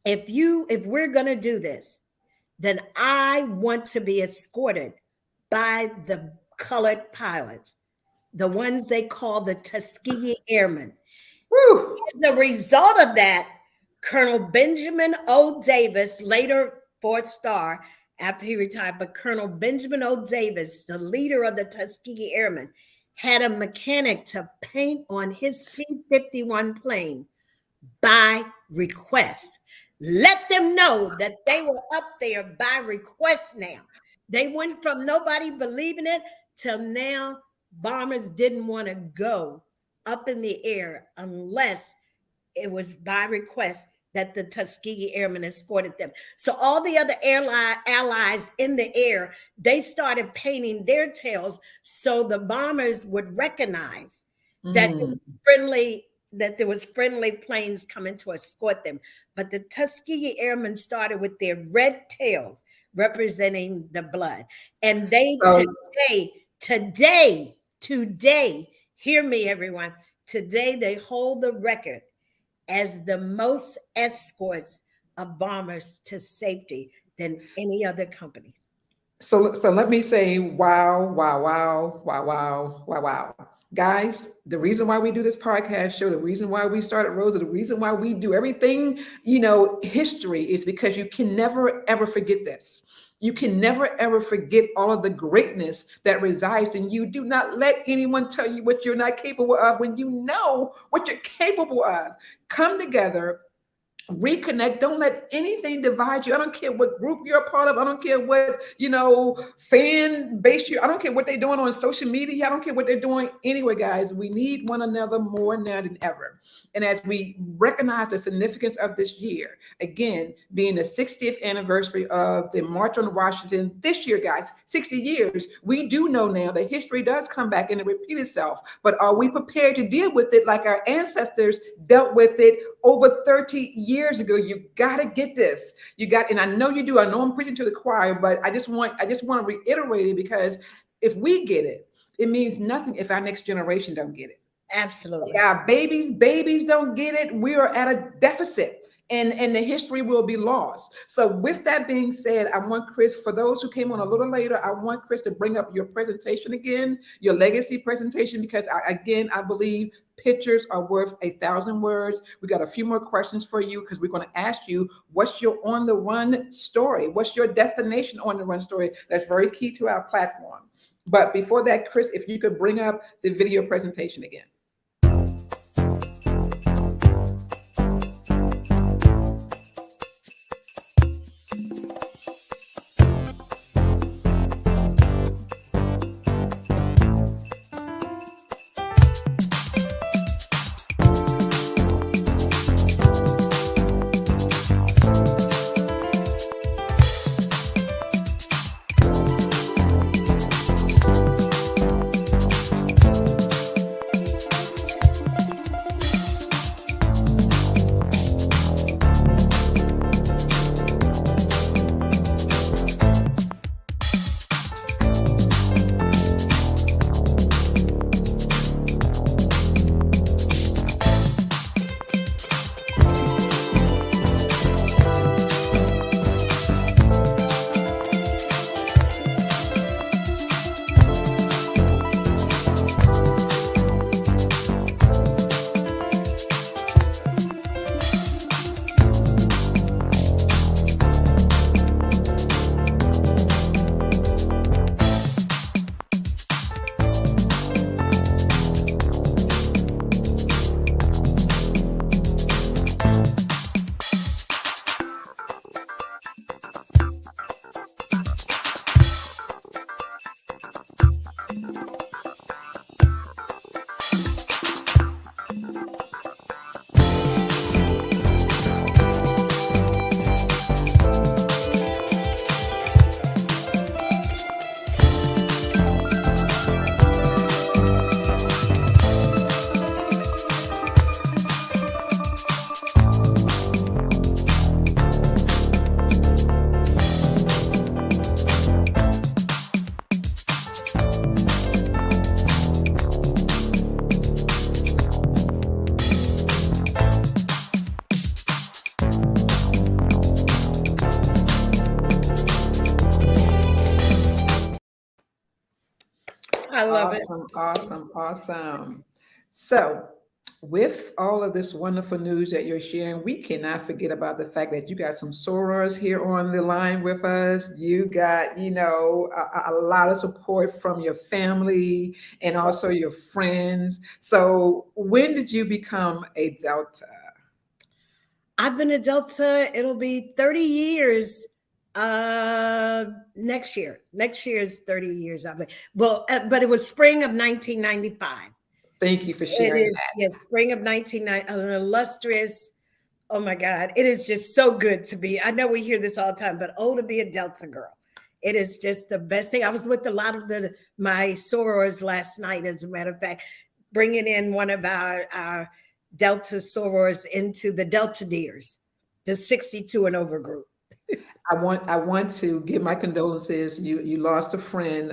if we're going to do this, then I want to be escorted by the colored pilots, the ones they call the Tuskegee Airmen. Woo. As a result of that, Colonel Benjamin O. Davis, later 4th Star after he retired, but Colonel Benjamin O. Davis, the leader of the Tuskegee Airmen, had a mechanic to paint on his P-51 plane by request. Let them know that they were up there by request now. They went from nobody believing it till now bombers didn't want to go up in the air unless it was by request that the Tuskegee Airmen escorted them. So all the other allies in the air, they started painting their tails so the bombers would recognize that there was friendly planes coming to escort them. But the Tuskegee Airmen started with their red tails representing the blood. And they today, hear me everyone, today they hold the record as the most escorts of bombers to safety than any other companies. So let me say, wow, wow, wow, wow, wow, wow, wow. Guys, the reason why we do this podcast show, the reason why we started ROSA, the reason why we do everything, history is because you can never, ever forget this. You can never, ever forget all of the greatness that resides in you. Do not let anyone tell you what you're not capable of when you know what you're capable of. Come together, reconnect. Don't let anything divide you. I don't care what group you're a part of. I don't care what, fan base I don't care what they're doing on social media. I don't care what they're doing anyway, guys. We need one another more now than ever. And as we recognize the significance of this year, again, being the 60th anniversary of the March on Washington this year, guys, 60 years, we do know now that history does come back and it repeat itself. But are we prepared to deal with it like our ancestors dealt with it over 30 years ago? You got to get this. And I know you do. I know I'm preaching to the choir, but I just want to reiterate it because if we get it, it means nothing if our next generation don't get it. Absolutely. Our babies don't get it. We are at a deficit. And the history will be lost. So with that being said, I want Chris, for those who came on a little later, I want Chris to bring up your presentation again, your legacy presentation, because I believe pictures are worth 1,000 words. We got a few more questions for you because we're going to ask you, what's your on the run story? What's your destination on the run story? That's very key to our platform. But before that, Chris, if you could bring up the video presentation again. I love it. Awesome. So, with all of this wonderful news that you're sharing, we cannot forget about the fact that you got some sorors here on the line with us. You got, a lot of support from your family and also your friends. So, when did you become a Delta? I've been a Delta. It'll be 30 years next year. Next year is 30 years. But it was spring of 1995. Thank you for It sharing is, yes, spring of 1990, an illustrious. Oh my God, it is just so good to be. I know we hear this all the time, but to be a Delta girl. It is just the best thing. I was with a lot of my sorors last night, as a matter of fact, bringing in one of our Delta sorors into the Delta Deers, the 62 and over group. I want to give my condolences. You lost a friend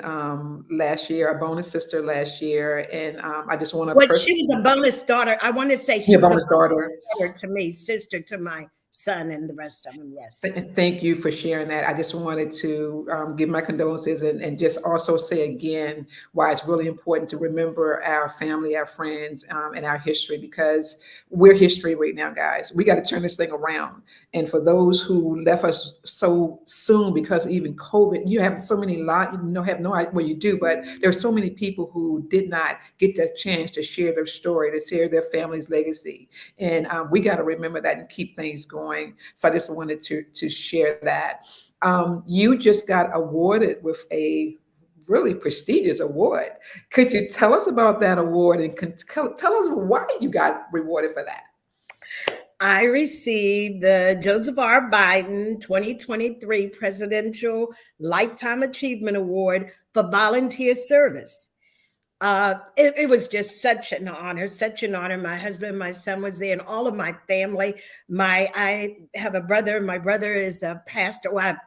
last year, a bonus sister last year, and I just want to. Well, she was a bonus daughter. I want to say she was bonus daughter to me, sister to my son, and the rest of them. Yes. Thank you for sharing that. I just wanted to give my condolences and just also say again why it's really important to remember our family, our friends, and our history, because we're history right now, guys. We got to turn this thing around. And for those who left us so soon because of even COVID, you have so many have no idea what you do, but there are so many people who did not get the chance to share their story, to share their family's legacy. And we got to remember that and keep things going. So I just wanted to share that. You just got awarded with a really prestigious award. Could you tell us about that award and tell us why you got rewarded for that? I received the Joseph R. Biden 2023 Presidential Lifetime Achievement Award for volunteer service. It was just such an honor. My husband, my son was there, and all of my family. I have a brother. My brother is a pastor. Well, I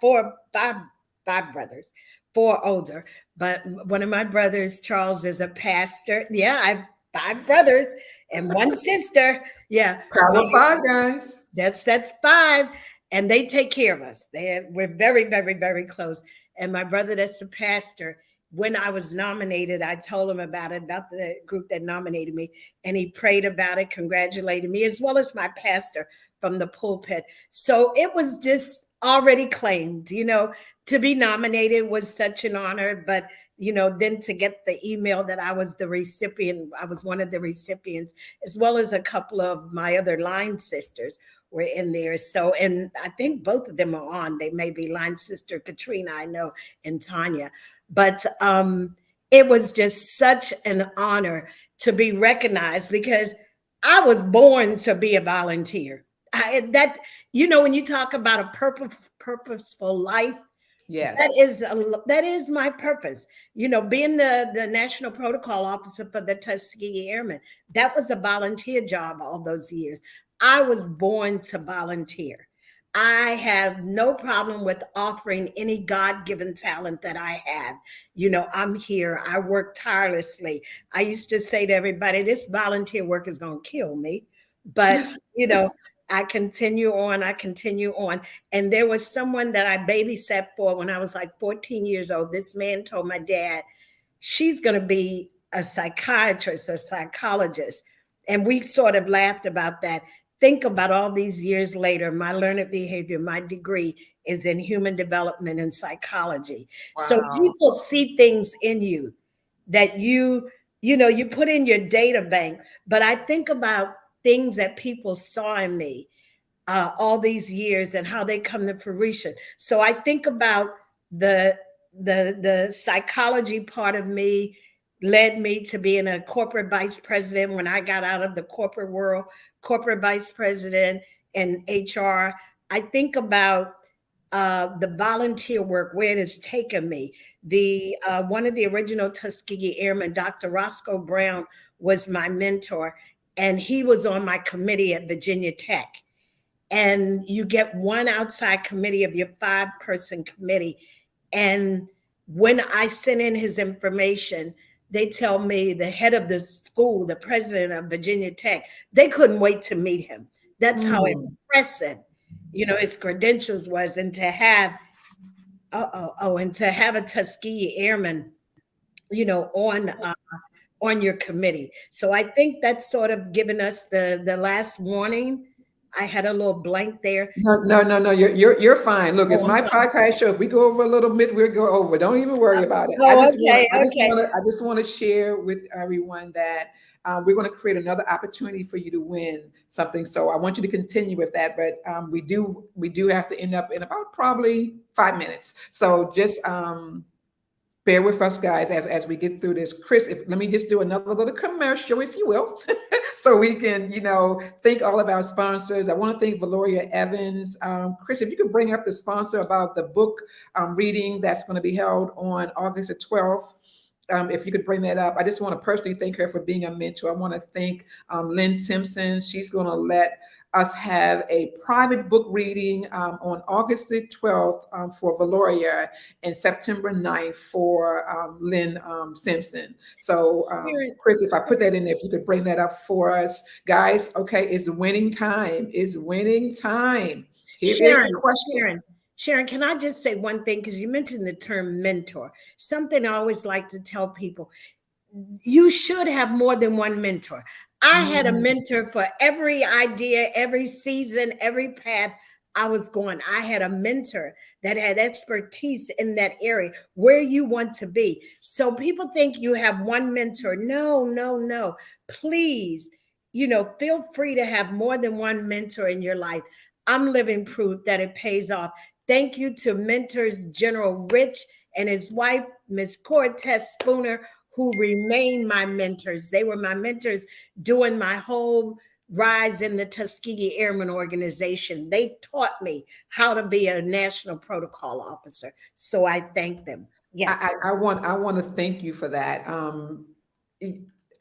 have five brothers, 4 older. But one of my brothers, Charles, is a pastor. Yeah, 5 brothers and 1 sister. Yeah. Power of 5, guys. That's 5, and they take care of us. We're very, very, very close. And my brother, that's the pastor. When I was nominated, I told him about it, about the group that nominated me, and he prayed about it, congratulated me, as well as my pastor from the pulpit. So it was just already claimed, to be nominated was such an honor, but then to get the email that I was the recipient, I was one of the recipients, as well as a couple of my other line sisters were in there. So, and I think both of them are on. They may be line sister Katrina, I know, and Tanya. But it was just such an honor to be recognized because I was born to be a volunteer. When you talk about a purposeful life, Yes. that is my purpose. Being the National Protocol Officer for the Tuskegee Airmen, that was a volunteer job all those years. I was born to volunteer. I have no problem with offering any God-given talent that I have. I'm here. I work tirelessly. I used to say to everybody, this volunteer work is going to kill me. But, I continue on. And there was someone that I babysat for when I was like 14 years old. This man told my dad, she's going to be a psychiatrist, a psychologist. And we sort of laughed about that. Think about all these years later, my learned behavior, my degree is in human development and psychology. Wow. So people see things in you that you put in your data bank. But I think about things that people saw in me all these years and how they come to fruition. So I think about the psychology part of me led me to being a corporate vice president when I got out of the corporate world, corporate vice president in HR. I think about the volunteer work, where it has taken me. One of the original Tuskegee Airmen, Dr. Roscoe Brown, was my mentor, and he was on my committee at Virginia Tech. And you get one outside committee of your 5-person committee. And when I sent in his information, they tell me the head of the school, the president of Virginia Tech, they couldn't wait to meet him. That's how impressive, his credentials was. And to have, a Tuskegee Airman, on your committee. So I think that's sort of given us the last warning. I had a little blank there. No. You're fine. Look, it's my podcast show. If we go over a little bit, we'll go over. Don't even worry about it. I just want to share with everyone that we're going to create another opportunity for you to win something. So I want you to continue with that. But we do have to end up in about probably 5 minutes. So just bear with us, guys, as we get through this. Chris, let me just do another little commercial, if you will, so we can, thank all of our sponsors. I want to thank Valoria Evans. Chris, if you could bring up the sponsor about the book reading that's going to be held on August the 12th. If you could bring that up. I just want to personally thank her for being a mentor. I want to thank Lynn Simpson. She's going to let us have a private book reading on August the 12th for Valoria and September 9th for Lynn Simpson. So Chris, if I put that in there, if you could bring that up for us. Guys, okay, it's winning time. It's winning time. Here is the question. Sharon, can I just say one thing? Because you mentioned the term mentor. Something I always like to tell people, you should have more than one mentor. I had a mentor for every idea, every season, every path I was going. I had a mentor that had expertise in that area where you want to be. So people think you have one mentor. No. Please, feel free to have more than one mentor in your life. I'm living proof that it pays off. Thank you to Mentors General Rich and his wife, Miss Cortez Spooner, who remain my mentors. They were my mentors during my whole rise in the Tuskegee Airmen organization. They taught me how to be a national protocol officer. So I thank them. Yes. I want to thank you for that.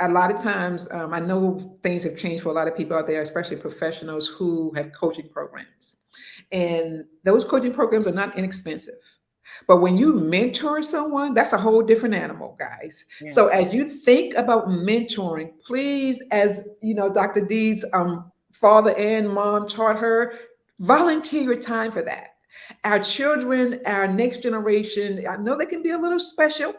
A lot of times, I know things have changed for a lot of people out there, especially professionals who have coaching programs. And those coaching programs are not inexpensive. But when you mentor someone, that's a whole different animal, guys. So Yes. as you think about mentoring, please, as you know, Dr. D's father and mom taught her, volunteer your time for that. Our children, our next generation, I know they can be a little special,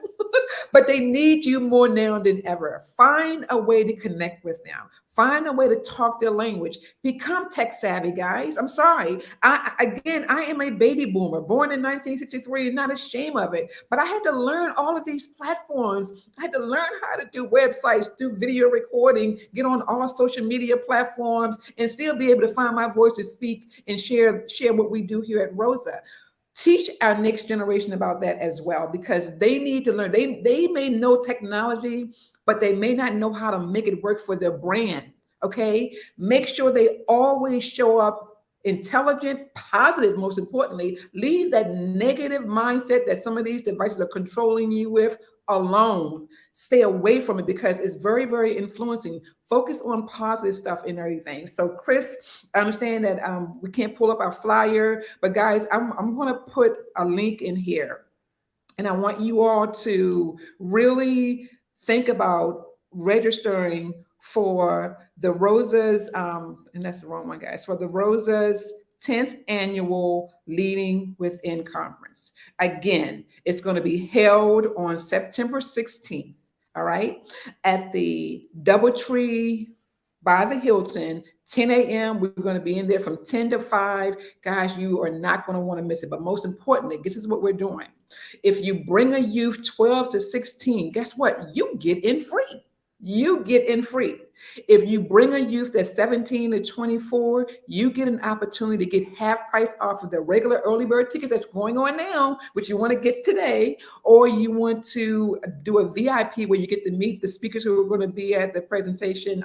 but they need you more now than ever. Find a way to connect with them. Find a way to talk their language. Become tech savvy, guys. I'm sorry. I am a baby boomer, born in 1963, not ashamed of it. But I had to learn all of these platforms. I had to learn how to do websites, do video recording, get on all social media platforms, and still be able to find my voice to speak and share what we do here at ROSA. Teach our next generation about that as well, because they need to learn. They may know technology, but they may not know how to make it work for their brand. Okay, make sure they always show up intelligent, positive. Most importantly, leave that negative mindset that some of these devices are controlling you with alone. Stay away from it because it's very, very influencing. Focus on positive stuff and everything. So Chris, I understand that we can't pull up our flyer, but guys, I'm going to put a link in here, and I want you all to really think about registering for the Rosa's, and that's the wrong one, guys, for the Rosa's 10th annual Leading Within Conference. Again, it's going to be held on September 16th, all right, at the Doubletree by the Hilton, 10 a.m. We're going to be in there from 10 to 5. Guys, you are not going to want to miss it. But most importantly, this is what we're doing. If you bring a youth 12 to 16, guess what? You get in free. You get in free. If you bring a youth that's 17 to 24, you get an opportunity to get half price off of the regular early bird tickets that's going on now, which you want to get today, or you want to do a VIP where you get to meet the speakers who are going to be at the presentation.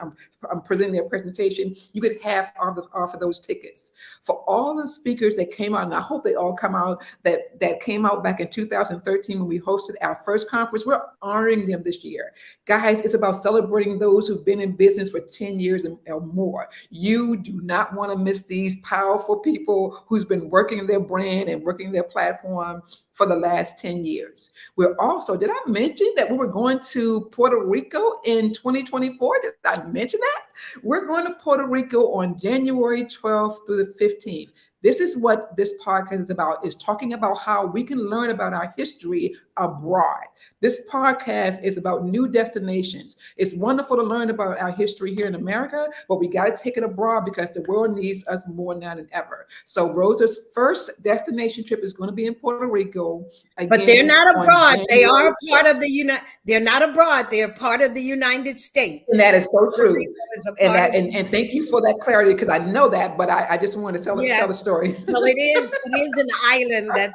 I'm presenting their presentation. You get half off of those tickets. For all the speakers that came out, and I hope they all come out, that came out back in 2013 when we hosted our first conference, we're honoring them this year. Guys, it's about celebrating those who've been in business for 10 years or more. You do not want to miss these powerful people who's been working their brand and working their platform for the last 10 years. We're also, did I mention that we were going to Puerto Rico in 2024? Did I mention that? We're going to Puerto Rico on January 12th through the 15th. This is what this podcast is about, is talking about how we can learn about our history abroad. This podcast is about new destinations. It's wonderful to learn about our history here in America, but we got to take it abroad because the world needs us more now than ever. So Rosa's first destination trip is going to be in Puerto Rico. Again, but they're not abroad. They are January part of the United. They're not abroad. They're part of the United States. And that is so true. And Thank you for that clarity, because I know that, but I just want to tell the story. Well, it is an island that's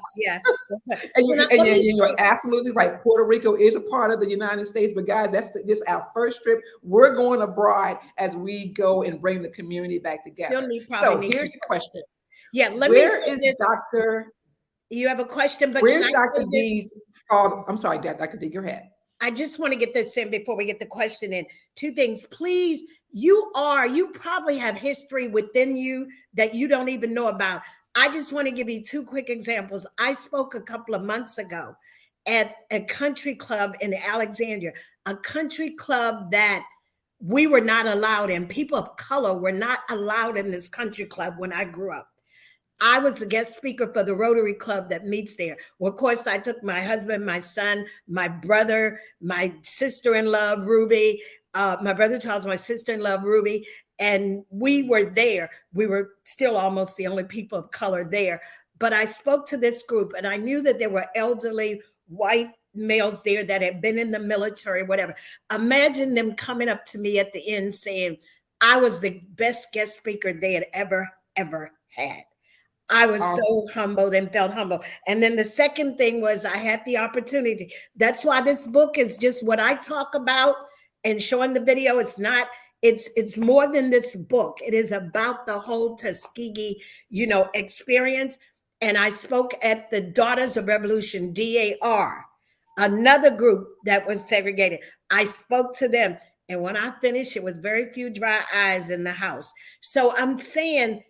And you're absolutely right. Puerto Rico is a part of the United States, but guys, that's just our first trip. We're going abroad as we go and bring the community back together. So here's the question. Yeah, where is Dr. You have a question, but where's Dr. D's father? I'm sorry, Dr. D, your head. I just want to get this in before we get the question in. Two things, please. You probably have history within you that you don't even know about. I just want to give you two quick examples. I spoke a couple of months ago at a country club in Alexandria, a country club that we were not allowed in. People of color were not allowed in this country club when I grew up. I was the guest speaker for the Rotary Club that meets there. Well, of course, I took my husband, my son, my brother, my sister-in-law, Ruby, my brother Charles, my sister-in-law, Ruby, and we were there. We were still almost the only people of color there. But I spoke to this group, and I knew that there were elderly white males there that had been in the military, whatever. Imagine them coming up to me at the end saying, I was the best guest speaker they had ever had. I was so humbled and felt humble. And then the second thing was I had the opportunity. That's why this book is just what I talk about and showing the video. It's more than this book. It is about the whole Tuskegee, experience. And I spoke at the Daughters of Revolution, DAR, another group that was segregated. I spoke to them. And when I finished, it was very few dry eyes in the house. So I'm saying,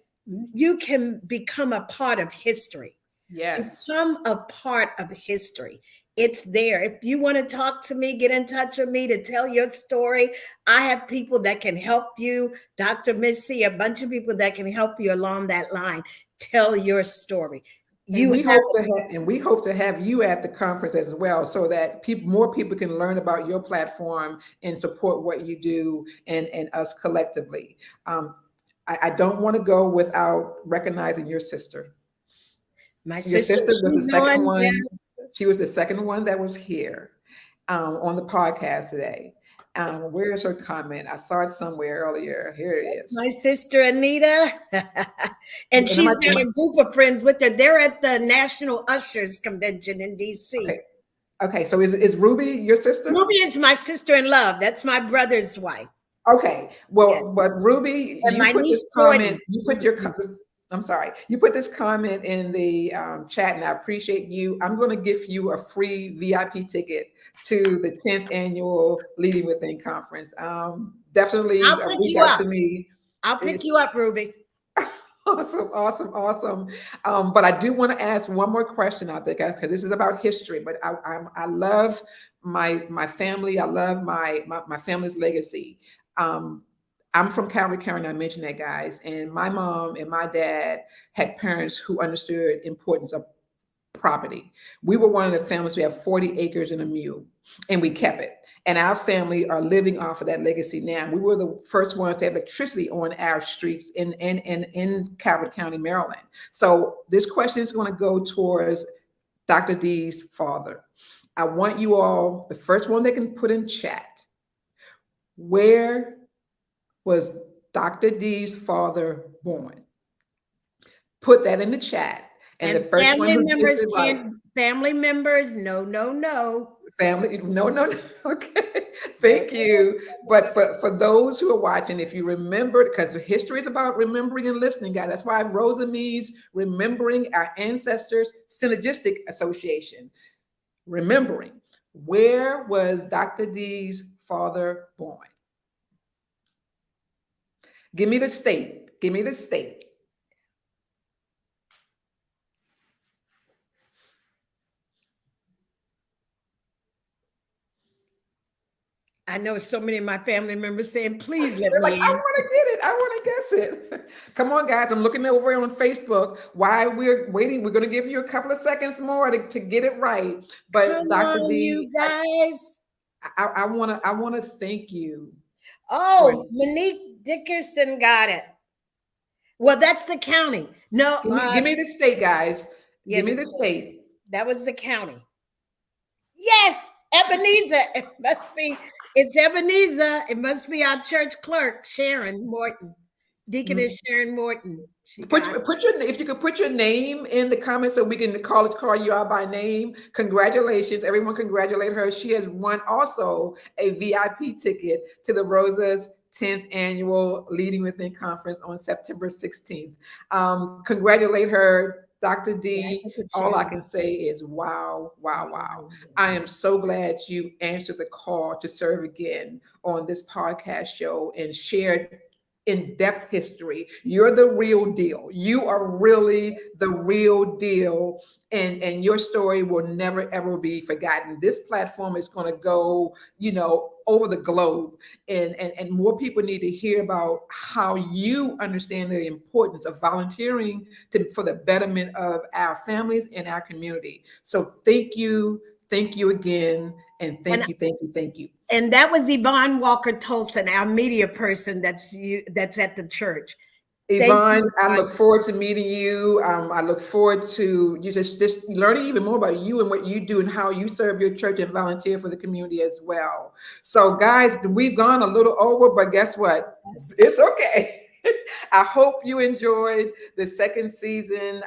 you can become a part of history. Yes. Become a part of history. It's there. If you want to talk to me, get in touch with me to tell your story. I have people that can help you, Dr. Missy, a bunch of people that can help you along that line. Tell your story. And You we have hope to have, and we hope to have you at the conference as well, so that people, more people can learn about your platform and support what you do, and us collectively. Um, I don't want to go without recognizing your sister. my Your sister, sister was the she's second on. Yeah. one. She was the second one that was here on the podcast today. Where's her comment? I saw it somewhere earlier. Here it My is. sister Anita, and And am I, she's got a group of friends with her. They're at the National Ushers Convention in DC. okay. Okay. So is Ruby your sister? Ruby is my sister in love. That's my brother's wife. Okay. Well, Yes, but Ruby, and you my put this niece comment, Jordan. you put your, I'm sorry, you put this comment in the chat, and I appreciate you. I'm going to give you a free VIP ticket to the 10th annual Leading Within conference. Definitely I'll pick reach you out up. to me. I'll pick It's you up, Ruby. awesome, awesome, awesome. But I do want to ask one more question out there, guys, because this is about history. But I love my family. I love my family's legacy. Um, I'm from Calvary County. I mentioned that, guys, and my mom and my dad had parents who understood importance of property. We were one of the families. We have 40 acres and a mule, and we kept it. And our family are living off of that legacy now. We were the first ones to have electricity on our streets in Calvert County, Maryland. So this question is going to go towards Dr. D's father. I want you all, the first one they can put in chat, where was Dr. D's father born? Put that in the chat. And the And first one family who gets members it right, can't. Family members, no, no, no. family, no, no, no. Okay, thank you. But for those who are watching, if you remember, because history is about remembering and listening, guys. That's why ROSA means remembering our ancestors, synergistic association. Remembering, where was Dr. D's father born? Give me the state. Give me the state. I know so many of my family members saying, "Please let They're like, me I in." want to get it. I want to guess it. Come on, guys. I'm looking over on Facebook. While we're waiting, we're going to give you a couple of seconds more to get it right. But Come Dr. on, you D, guys. I want to thank you for, Oh, Monique Dickerson got it. Well, that's the county. No, give me the state, guys. yeah, Give me the state. that was the county. Yes, Ebenezer. It must be. It's Ebenezer. It must be our church clerk, Sharon Morton, Deaconess Sharon Morton. She got it. Put your, if you could put your name in the comments so we can call you out by name. Congratulations, everyone! Congratulate her. She has won also a VIP ticket to the Rosa's 10th annual Leading Within conference on September 16th. Congratulate her, Dr. Yeah, I D. think it's All I Sharon. can say is wow, wow, wow. I am so glad you answered the call to serve again on this podcast show and shared in-depth history. You're the real deal. You are really the real deal. And your story will never ever be forgotten. This platform is going to go, over the globe. And more people need to hear about how you understand the importance of volunteering for the betterment of our families and our community. So thank you. Thank you again. And And thank you. and that was Yvonne Walker Tolson, our media person. That's at the church. Thank Yvonne, you, I Yvonne. look forward to meeting you. I look forward to you just learning even more about you and what you do and how you serve your church and volunteer for the community as well. So, guys, we've gone a little over, but guess what? It's okay. I hope you enjoyed the second season,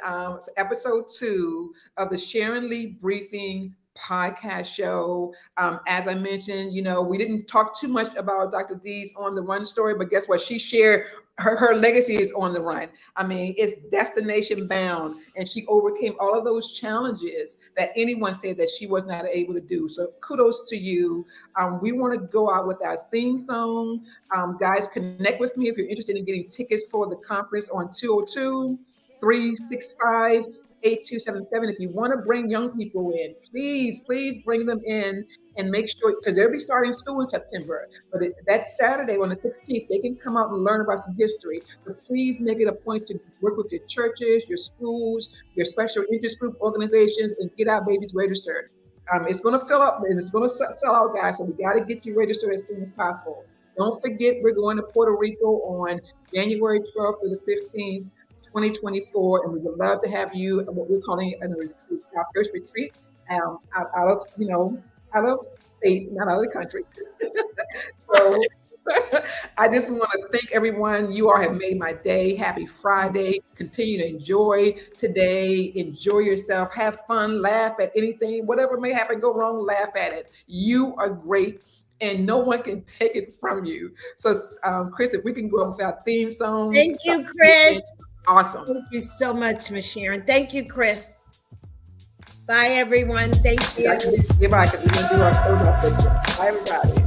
episode 2 of the Sharon Lee Briefing podcast show. As I mentioned, we didn't talk too much about Dr. D's On the Run story, but guess what? She shared her legacy is on the run. I mean, it's destination bound, and she overcame all of those challenges that anyone said that she was not able to do. So kudos to you. We want to go out with our theme song. Guys, connect with me if you're interested in getting tickets for the conference on 202-365-8255. 8277. If you want to bring young people in, please bring them in and make sure, because they'll be starting school in September. But that Saturday on the 16th, they can come out and learn about some history. But please make it a point to work with your churches, your schools, your special interest group organizations, and get our babies registered. It's going to fill up and it's going to sell out, guys. So we got to get you registered as soon as possible. Don't forget, we're going to Puerto Rico on January 12th through the 15th, 2024, and we would love to have you at what we're calling our first retreat out of state, not out of the country. So I just want to thank everyone. You all have made my day. Happy Friday. Continue to enjoy today. Enjoy yourself. Have fun. Laugh at anything. Whatever may happen, go wrong, laugh at it. You are great, and no one can take it from you. So, Chris, if we can go with our theme song. Thank you, Chris. Awesome. Thank you so much, Ms. Sharon. Thank you, Chris. Bye, everyone. Thank you. Goodbye, because we're going to do our closeout picture. Bye, everybody.